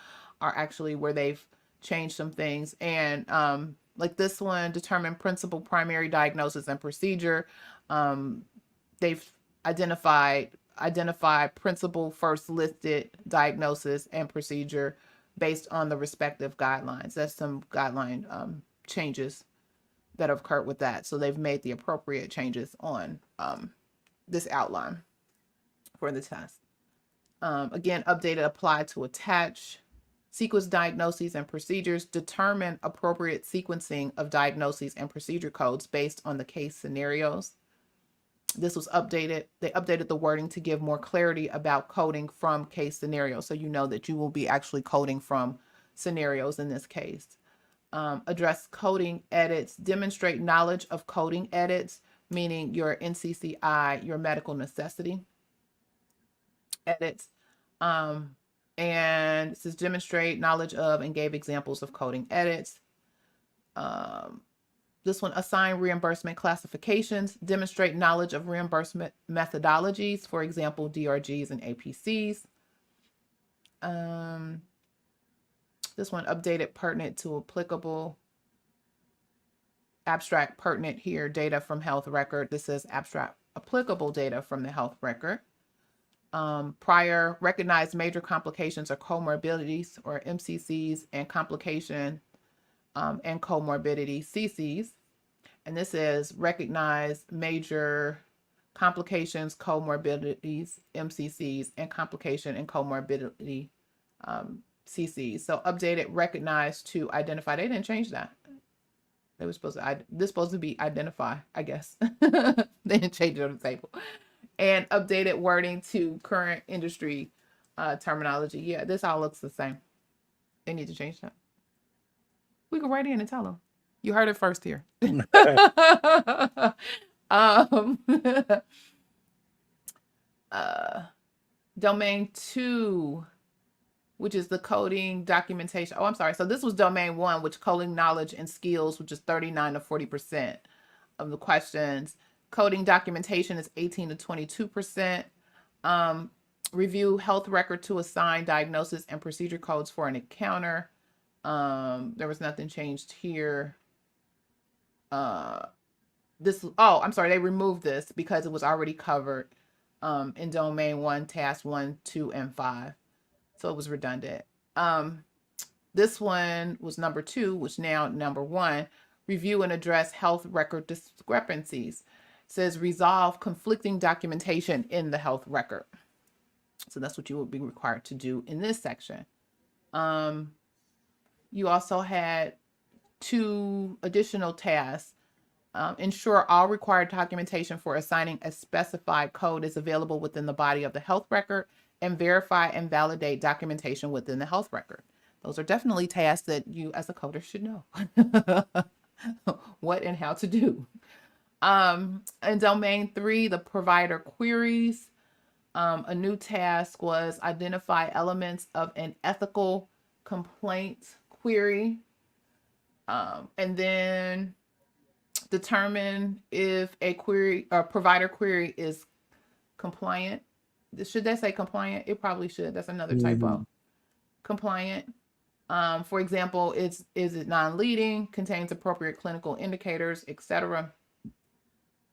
Speaker 2: are actually where they've changed some things. And like this one, determine principal primary diagnosis and procedure. They've identified principal first listed diagnosis and procedure based on the respective guidelines. That's some guideline changes that have occurred with that. So they've made the appropriate changes on this outline for the test. Again, updated, applied to attach. Sequence diagnoses and procedures. Determine appropriate sequencing of diagnoses and procedure codes based on the case scenarios. This was updated. They updated the wording to give more clarity about coding from case scenarios. So you know that you will be actually coding from scenarios in this case. Address coding edits. Demonstrate knowledge of coding edits, meaning your NCCI, your medical necessity edits. And it says demonstrate knowledge of and gave examples of coding edits. This one, assign reimbursement classifications, demonstrate knowledge of reimbursement methodologies, for example, DRGs and APCs. This one, updated pertinent to applicable. Abstract pertinent here, data from health record. This is abstract applicable data from the health record. Prior, recognized major complications or comorbidities, or MCCs, and complication and comorbidity, CCs. And this is recognize major complications, comorbidities, MCCs, and complication and comorbidity, CCs. So updated, recognized to identify. They didn't change that. They were supposed to, this supposed to be identify, I guess. They didn't change it on the table. And updated wording to current industry terminology. Yeah, this all looks the same. They need to change that. We can write in and tell them. You heard it first here. um, domain 2, which is the coding documentation. Oh, I'm sorry. So this was domain 1, which coding knowledge and skills, which is 39 to 40% of the questions. Coding documentation is 18 to 22%. Review health record to assign diagnosis and procedure codes for an encounter. There was nothing changed here. I'm sorry, they removed this because it was already covered in domain 1, task 1, 2, and 5. So it was redundant. This one was number 2, which now number 1, review and address health record discrepancies. It says resolve conflicting documentation in the health record. So that's what you will be required to do in this section. You also had 2 additional tasks. Ensure all required documentation for assigning a specified code is available within the body of the health record, and verify and validate documentation within the health record. Those are definitely tasks that you as a coder should know what and how to do. In domain 3, the provider queries, a new task was identify elements of an ethical complaint query, and then determine if a query or provider query is compliant. Should that say compliant? It probably should. That's another typo. Compliant. For example, is it non-leading, contains appropriate clinical indicators, etc.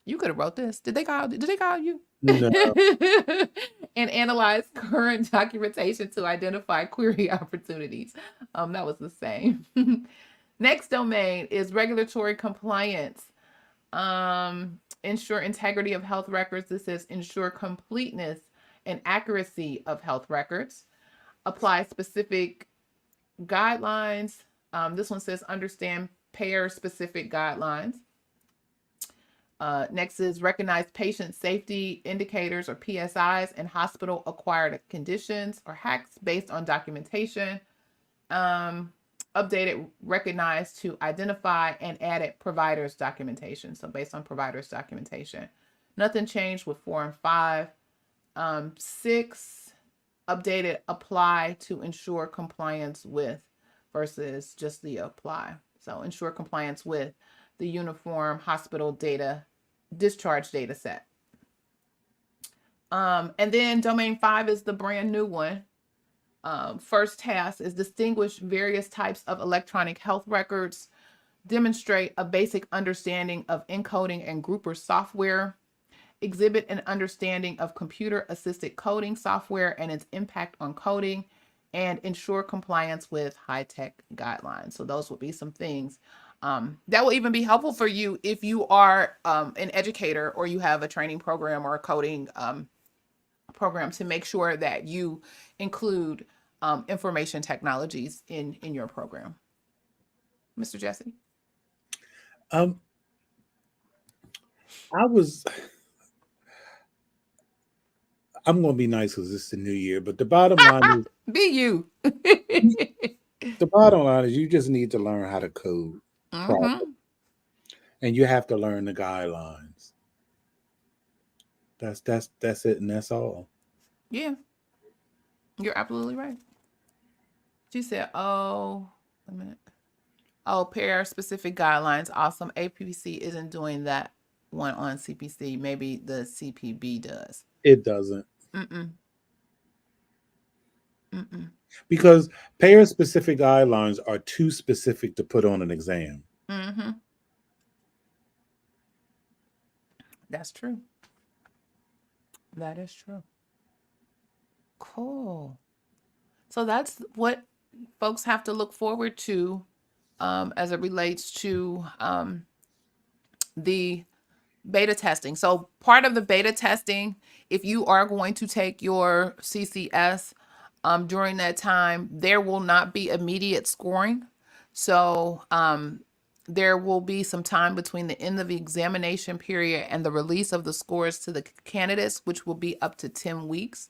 Speaker 2: You could have wrote this. Did they call you?
Speaker 1: No.
Speaker 2: And analyze current documentation to identify query opportunities. That was the same. Next domain is regulatory compliance. Ensure integrity of health records. This says ensure completeness and accuracy of health records. Apply specific guidelines. This one says understand payer specific guidelines. Next is recognize patient safety indicators or PSIs and hospital acquired conditions or hacks based on documentation. Updated, recognize to identify and added providers documentation. So based on providers documentation. Nothing changed with 4 and 5. 6, updated, apply to ensure compliance with versus just the apply. So ensure compliance with the uniform hospital data discharge data set. And then domain 5 is the brand new one. First task is distinguish various types of electronic health records, demonstrate a basic understanding of encoding and grouper software, exhibit an understanding of computer-assisted coding software and its impact on coding, and ensure compliance with high-tech guidelines. So those would be some things that will even be helpful for you if you are an educator or you have a training program or a coding program, to make sure that you include information technologies in your program. Mr. Jesse?
Speaker 1: I'm going to be nice because it's the new year, but the bottom line is
Speaker 2: Be you.
Speaker 1: the bottom line is you just need to learn how to code properly, and you have to learn the guidelines. That's it, and that's all.
Speaker 2: Yeah, you're absolutely right. She said, "Oh, wait a minute. Oh, pair specific guidelines. Awesome. APC isn't doing that one on CPC. Maybe the CPB does.
Speaker 1: It doesn't.
Speaker 2: Mm-mm.
Speaker 1: Because payer specific guidelines are too specific to put on an exam.
Speaker 2: That's true. That is true. Cool. So that's what folks have to look forward to as it relates to the beta testing. So part of the beta testing, if you are going to take your CCS during that time, there will not be immediate scoring. So there will be some time between the end of the examination period and the release of the scores to the candidates, which will be up to 10 weeks.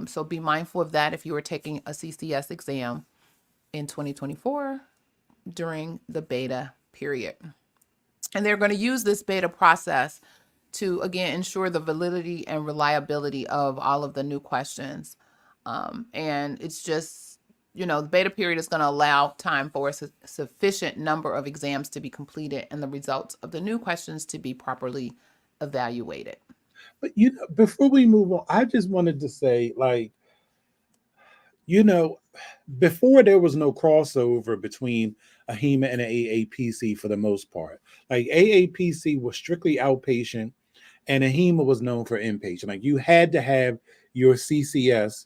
Speaker 2: So be mindful of that if you are taking a CCS exam in 2024 during the beta period. And they're going to use this beta process to, again, ensure the validity and reliability of all of the new questions. And it's just, the beta period is going to allow time for a sufficient number of exams to be completed and the results of the new questions to be properly evaluated.
Speaker 1: But before we move on, I just wanted to say, like, you know, before there was no crossover between a HEMA and an AAPC for the most part. Like AAPC was strictly outpatient and a HEMA was known for inpatient. Like you had to have your CCS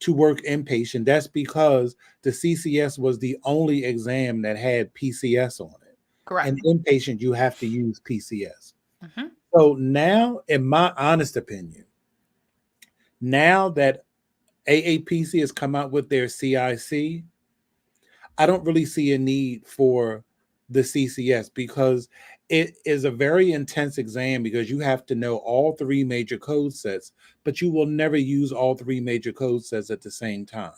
Speaker 1: to work inpatient. That's because the CCS was the only exam that had PCS on it.
Speaker 2: Correct.
Speaker 1: And inpatient, you have to use PCS.
Speaker 2: Mm-hmm.
Speaker 1: So now, in my honest opinion, now that AAPC has come out with their CIC, I don't really see a need for the CCS because it is a very intense exam because you have to know all three major code sets, but you will never use all three major code sets at the same time.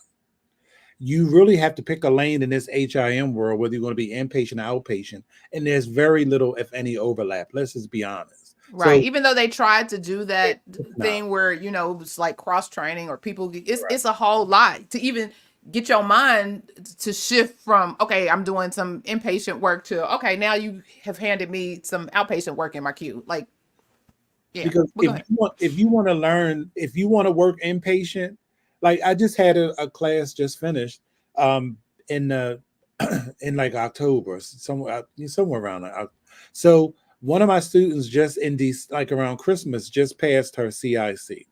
Speaker 1: You really have to pick a lane in this HIM world, whether you're going to be inpatient or outpatient, and there's very little, if any, overlap. Let's just be honest.
Speaker 2: Right.
Speaker 1: So
Speaker 2: Even though they tried to do that
Speaker 1: no,
Speaker 2: thing where, it was like cross training or people,
Speaker 1: right.
Speaker 2: it's a whole lot to even get your mind to shift from, okay, I'm doing some inpatient work to, okay, now you have handed me some outpatient work in my queue. Like, yeah,
Speaker 1: Because
Speaker 2: but go ahead.
Speaker 1: if you want to learn, if you want to work inpatient, like I just had a class just finished in in like October, somewhere around that. So one of my students just in these like around Christmas just passed her CIC,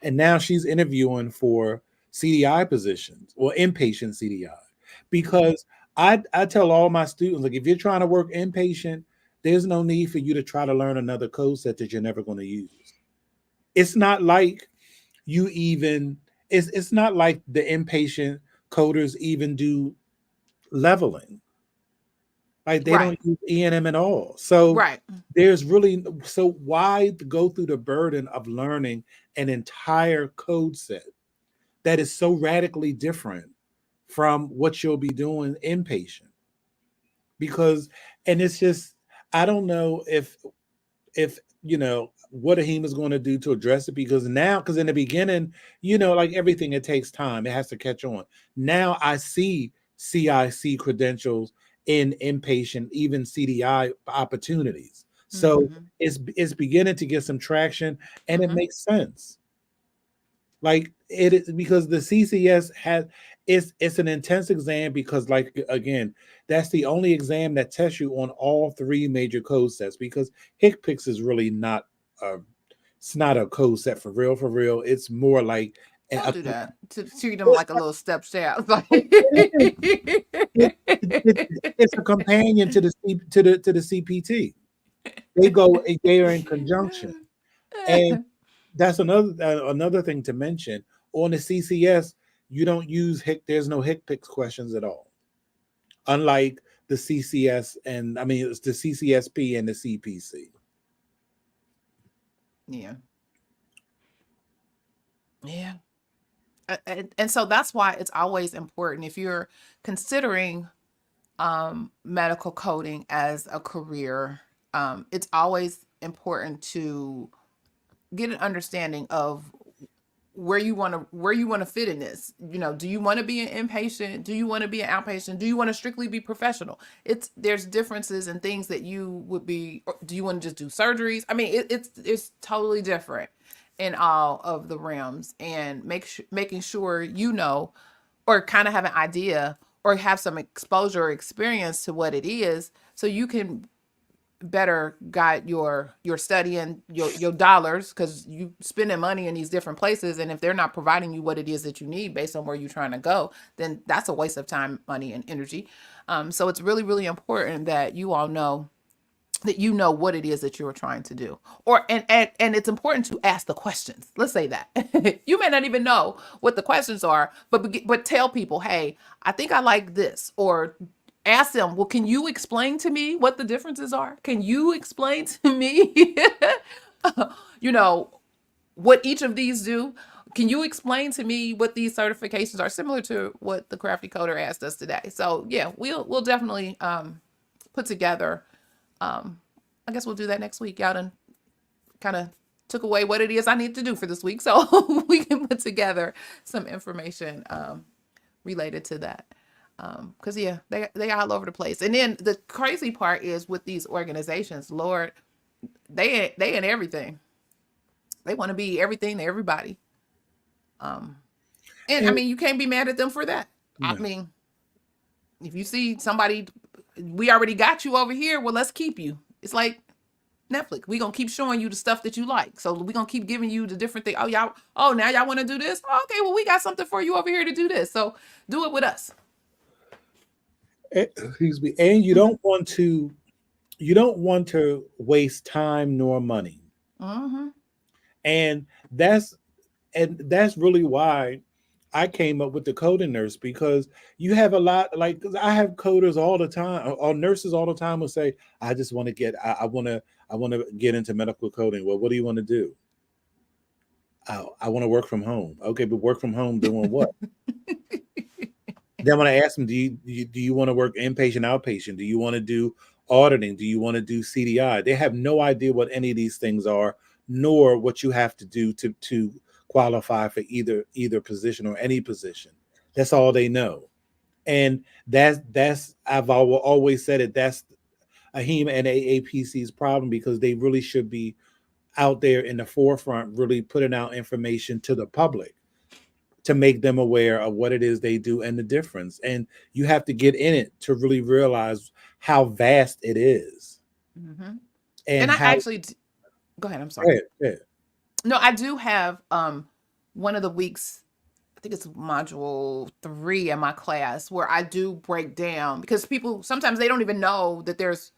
Speaker 1: and now she's interviewing for CDI positions or inpatient CDI because I tell all my students, like, if you're trying to work inpatient, there's no need for you to try to learn another code set that you're never going to use. It's not like you even it's not like the inpatient coders even do leveling. Like they
Speaker 2: Right.
Speaker 1: don't use E&M at all. So
Speaker 2: Right.
Speaker 1: there's really, so why go through the burden of learning an entire code set that is so radically different from what you'll be doing inpatient? Because, and it's just, I don't know if what AHIM is going to do to address it, because now, because in the beginning, like everything, it takes time, it has to catch on. Now I see CIC credentials in inpatient, even CDI opportunities, so
Speaker 2: Mm-hmm.
Speaker 1: it's beginning to get some traction, and it
Speaker 2: Mm-hmm.
Speaker 1: makes sense. Like it is, because the CCS has, it's an intense exam because, like, again, that's the only exam that tests you on all three major code sets, because HCPCS is really not a, it's not a code set for real, for real. It's more like
Speaker 2: Don't
Speaker 1: a,
Speaker 2: do that. To treat them
Speaker 1: well, it's
Speaker 2: like a little step down. Like,
Speaker 1: it is. It's a companion to the CPT. They are in conjunction. And that's another thing to mention. On the CCS, you don't use HIC. There's no HCPCS questions at all, unlike the CCS, and I mean it's the CCSP and the CPC.
Speaker 2: yeah. Yeah. And so that's why it's always important if you're considering medical coding as a career. It's always important to get an understanding of where you want to fit in this. Do you want to be an inpatient? Do you want to be an outpatient? Do you want to strictly be professional? There's differences and things that you would be. Do you want to just do surgeries? I mean, it's totally different in all of the realms, and making sure or kind of have an idea or have some exposure or experience to what it is, so you can better guide your study and your dollars, because you spending money in these different places, and if they're not providing you what it is that you need based on where you're trying to go, then that's a waste of time, money, and energy. So it's really, really important that you all know that you know what it is that you are trying to do, or and it's important to ask the questions. Let's say that you may not even know what the questions are, but tell people, hey, I think I like this, or ask them, well, can you explain to me what the differences are? Can you explain to me you know what each of these do? Can you explain to me what these certifications are, similar to what the crafty coder asked us today? So yeah, we'll definitely put together. I guess we'll do that next week. Y'all done kind of took away what it is I need to do for this week, so we can put together some information related to that. Because yeah, they all over the place. And then the crazy part is with these organizations, Lord, they in everything. They want to be everything to everybody. And I
Speaker 1: And
Speaker 2: mean, you can't be mad at them for that. I
Speaker 1: no,
Speaker 2: mean, if you see somebody, we already got you over here, well, let's keep you. It's like Netflix. We gonna keep showing you the stuff that you like. So we gonna keep giving you the different thing. Oh y'all, oh now y'all want to do this? Okay, well we got something for you over here to do this. So do it with us.
Speaker 1: excuse me. And you don't want to waste time nor money.
Speaker 2: Mm-hmm.
Speaker 1: And that's that's really why I came up with the coding nurse, because you have a lot, like 'cause I have coders all the time, or nurses all the time will say, I just want to get I want to get into medical coding. Well, what do you want to do? I want to work from home. Okay, but work from home doing what? Then when I ask them, do you want to work inpatient, outpatient? Do you want to do auditing? Do you want to do CDI? They have no idea what any of these things are, nor what you have to do to qualify for either position or any position. That's all they know, and that's I've always said it. That's AHEMA and AAPC's problem, because they really should be out there in the forefront, really putting out information to the public to make them aware of what it is they do and the difference. And you have to get in it to really realize how vast it is
Speaker 2: Mm-hmm. And
Speaker 1: and
Speaker 2: I
Speaker 1: how.
Speaker 2: actually go ahead. I'm sorry.
Speaker 1: Yeah.
Speaker 2: No, I do have one of the weeks. I think it's module 3 in my class where I do break down, because people sometimes they don't even know that there's,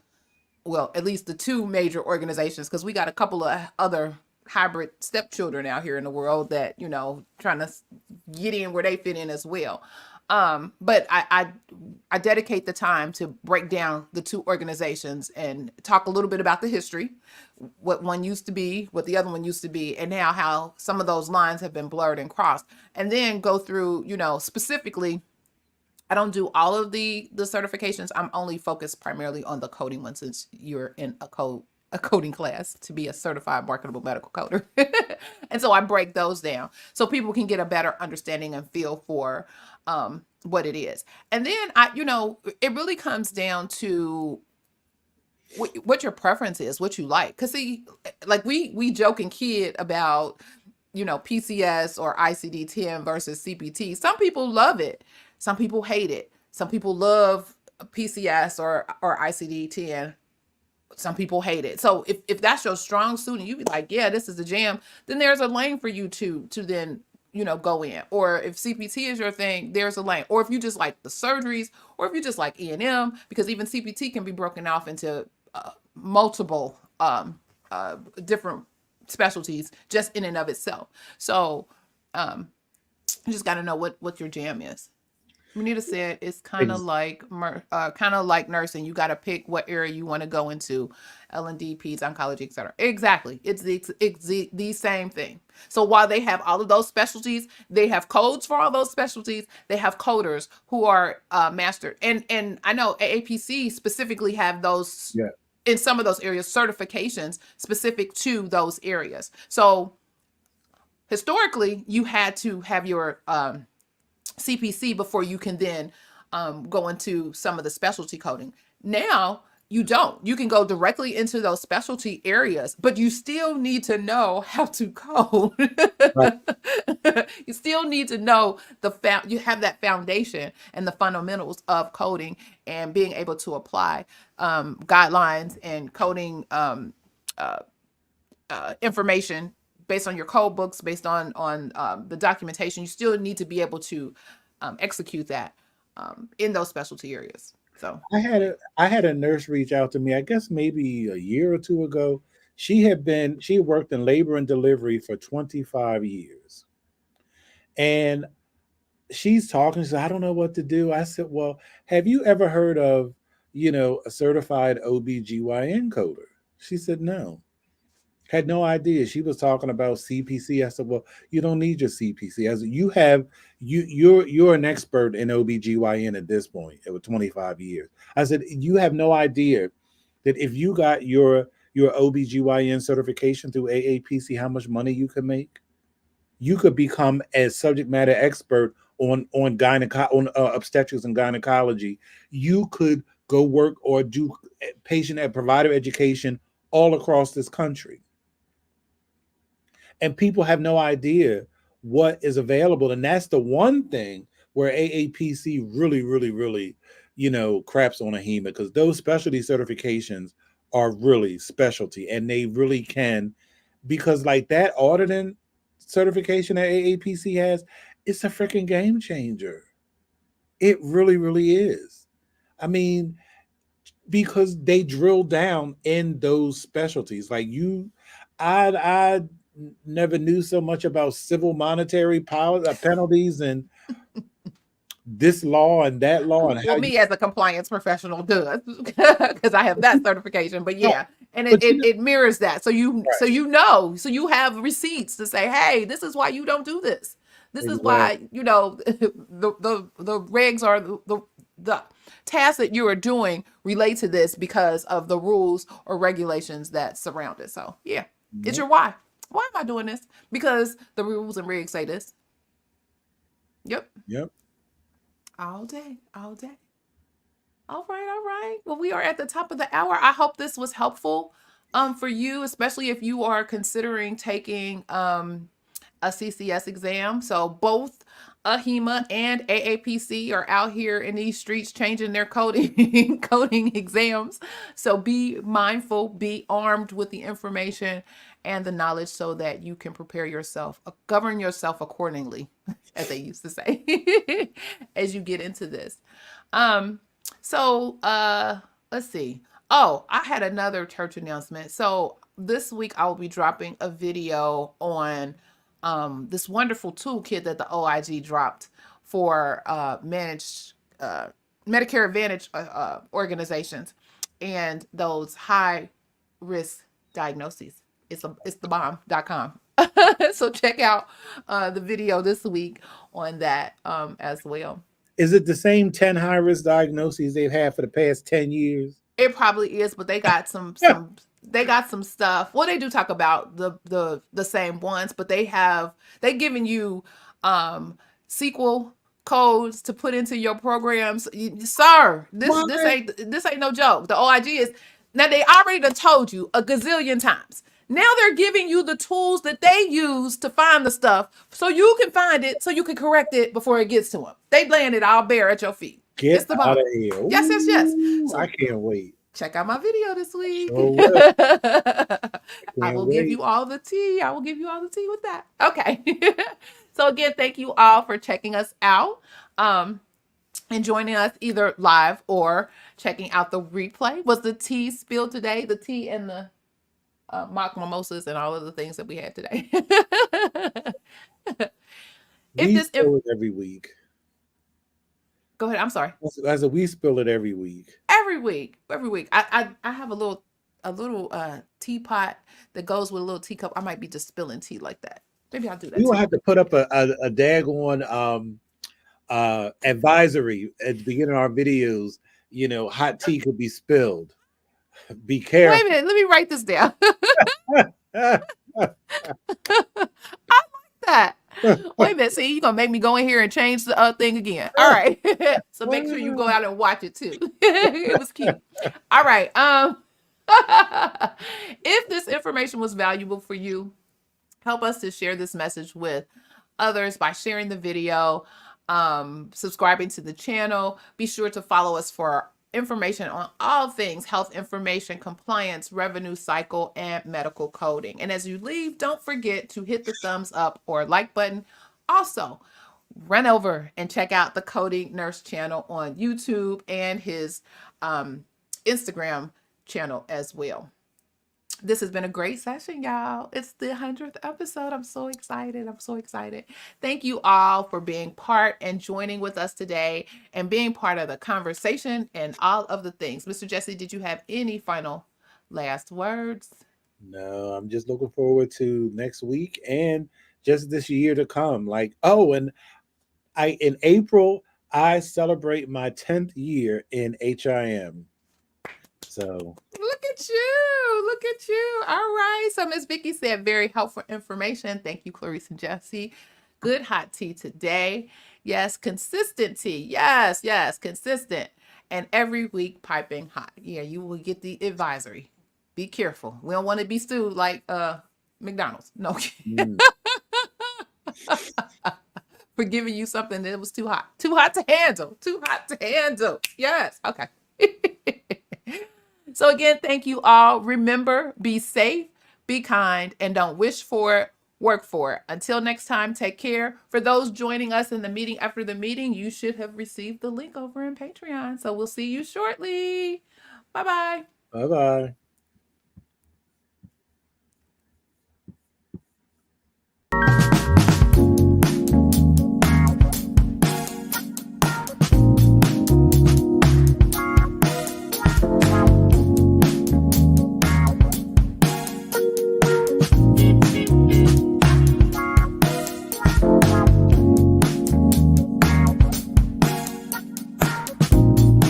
Speaker 2: well, at least the two major organizations, because we got a couple of other hybrid stepchildren out here in the world that, trying to get in where they fit in as well. But I dedicate the time to break down the two organizations and talk a little bit about the history, what one used to be, what the other one used to be, and now how some of those lines have been blurred and crossed. And then go through, specifically, I don't do all of the certifications. I'm only focused primarily on the coding one, since you're in a coding class to be a certified marketable medical coder. And so I break those down so people can get a better understanding and feel for what it is. And then it really comes down to what your preference is, what you like. Cause see, like we joke and kid about, PCS or ICD-10 versus CPT. Some people love it. Some people hate it. Some people love PCS or ICD-10. Some people hate it. So if that's your strong suit and you be like, yeah, this is the jam, then there's a lane for you to then, go in. Or if CPT is your thing, there's a lane. Or if you just like the surgeries, or if you just like E&M, because even CPT can be broken off into multiple different specialties just in and of itself. So you just got to know what your jam is. Renita said it's
Speaker 1: Ex-
Speaker 2: kind of like nursing. You got to pick what area you want to go into, L&D, peds, oncology, etc. Exactly, it's the same thing. So while they have all of those specialties, they have codes for all those specialties. They have coders who are mastered, and I know AAPC specifically have those
Speaker 1: yeah.
Speaker 2: in some of those areas, certifications specific to those areas. So historically, you had to have your CPC before you can then go into some of the specialty coding. Now you don't. You can go directly into those specialty areas, but you still need to know how to code.
Speaker 1: Right.
Speaker 2: You still need to know you have that foundation and the fundamentals of coding and being able to apply guidelines and coding information based on your code books, based on the documentation. You still need to be able to execute that in those specialty areas. So
Speaker 1: I had a nurse reach out to me, I guess maybe a year or two ago. She worked in labor and delivery for 25 years. And she's talking, she said, I don't know what to do. I said, well, have you ever heard of, a certified OBGYN coder? She said, no. Had no idea. She was talking about CPC. I said, "Well, you don't need your CPC. As you have you're an expert in OBGYN at this point with 25 years." I said, "You have no idea that if you got your OBGYN certification through AAPC, how much money you could make? You could become a subject matter expert on obstetrics and gynecology. You could go work or do patient and provider education all across this country, and people have no idea what is available. And that's the one thing where AAPC really, really, really, craps on a HEMA, because those specialty certifications are really specialty, and they really can, because like that auditing certification that AAPC has, it's a freaking game changer. It really, really is. I mean, because they drill down in those specialties. Like I never knew so much about civil monetary power penalties and this law and that law and how
Speaker 2: Well,
Speaker 1: you.
Speaker 2: me as a compliance professional does because I have that certification. But
Speaker 1: No,
Speaker 2: yeah, and
Speaker 1: but
Speaker 2: it mirrors that. So
Speaker 1: right,
Speaker 2: so you have receipts to say, hey, this is why you don't do this. This is
Speaker 1: exactly.
Speaker 2: why the regs are the tasks that you are doing relate to this because of the rules or regulations that surround it. So yeah, it's
Speaker 1: Yep,
Speaker 2: your why. Why am I doing this? Because the rules and regs say this. Yep,
Speaker 1: yep.
Speaker 2: all day, all day. All right, all right. Well, we are at the top of the hour. I hope this was helpful for you, especially if you are considering taking a CCS exam. So both AHEMA and AAPC are out here in these streets changing their coding coding exams. So be mindful, be armed with the information and the knowledge so that you can prepare yourself, govern yourself accordingly, as they used to say, as you get into this. Um, so let's see. Oh, I had another church announcement. So this week I will be dropping a video on this wonderful toolkit that the OIG dropped for managed Medicare Advantage organizations and those high risk diagnoses. It's the bomb.com. So check out the video this week on that as well.
Speaker 1: Is it the same 10 high risk diagnoses they've had for the past 10 years?
Speaker 2: It probably is, but they got some stuff. Well, they do talk about the same ones, but they giving you SQL codes to put into your programs. Sir,
Speaker 1: What?
Speaker 2: this ain't no joke. The OIG is now they already done told you a gazillion times. Now they're giving you the tools that they use to find the stuff so you can find it so you can correct it before it gets to them. They laying it all bare at your feet. It's
Speaker 1: Get
Speaker 2: the
Speaker 1: out
Speaker 2: bomb.
Speaker 1: of here.
Speaker 2: Yes, yes, yes.
Speaker 1: Ooh, I
Speaker 2: So
Speaker 1: can't wait.
Speaker 2: check out my video this week.
Speaker 1: Sure will.
Speaker 2: I
Speaker 1: Can't
Speaker 2: will give
Speaker 1: wait.
Speaker 2: you all the tea. I will give you all the tea with that. Okay. So again, thank you all for checking us out. And joining us either live or checking out the replay. Was the tea spilled today? The tea and the mock mimosas and all of the things that we had today. If
Speaker 1: We
Speaker 2: this
Speaker 1: spill it every week.
Speaker 2: go ahead, I'm sorry.
Speaker 1: As a we spill it every week.
Speaker 2: Every week. I have a little teapot that goes with a little teacup. I might be just spilling tea like that. Maybe I'll do
Speaker 1: We
Speaker 2: that
Speaker 1: will
Speaker 2: too.
Speaker 1: have to put up a daggone advisory at the beginning of our videos. Hot tea could be spilled. Be
Speaker 2: Wait a
Speaker 1: careful.
Speaker 2: minute, let me write this down. I like that. Wait a minute, see, you're gonna make me go in here and change the thing again. All right. So make sure you go out and watch it too. It was cute. All right. If this information was valuable for you, help us to share this message with others by sharing the video, subscribing to the channel. Be sure to follow us for information on all things health information, compliance, revenue cycle, and medical coding. And as you leave, don't forget to hit the thumbs up or like button. Also, run over and check out the Coding Nurse channel on YouTube and his Instagram channel as well. This has been a great session, y'all. It's the 100th episode. I'm so excited. I'm so excited. Thank you all for being part and joining with us today and being part of the conversation and all of the things. Mr. Jesse, did you have any final last words?
Speaker 1: No, I'm just looking forward to next week and just this year to come. Like, oh, and I in April I celebrate my 10th year in HIM. So,
Speaker 2: Look at you. Look at you. All right. So Miss Vicky said very helpful information. Thank you, Clarice and Jesse. Good hot tea today. Yes, consistency. Yes, yes, consistent. And every week piping hot. Yeah, you will get the advisory. Be careful. We don't want to be sued like McDonald's. No.
Speaker 1: mm,
Speaker 2: For giving you something that was too hot. Too hot to handle. Too hot to handle. Yes. Okay. So, again, thank you all. Remember, be safe, be kind, and don't wish for it, work for it. Until next time, take care. For those joining us in the meeting after the meeting, you should have received the link over in Patreon. So, we'll see you shortly. Bye bye.
Speaker 1: bye bye.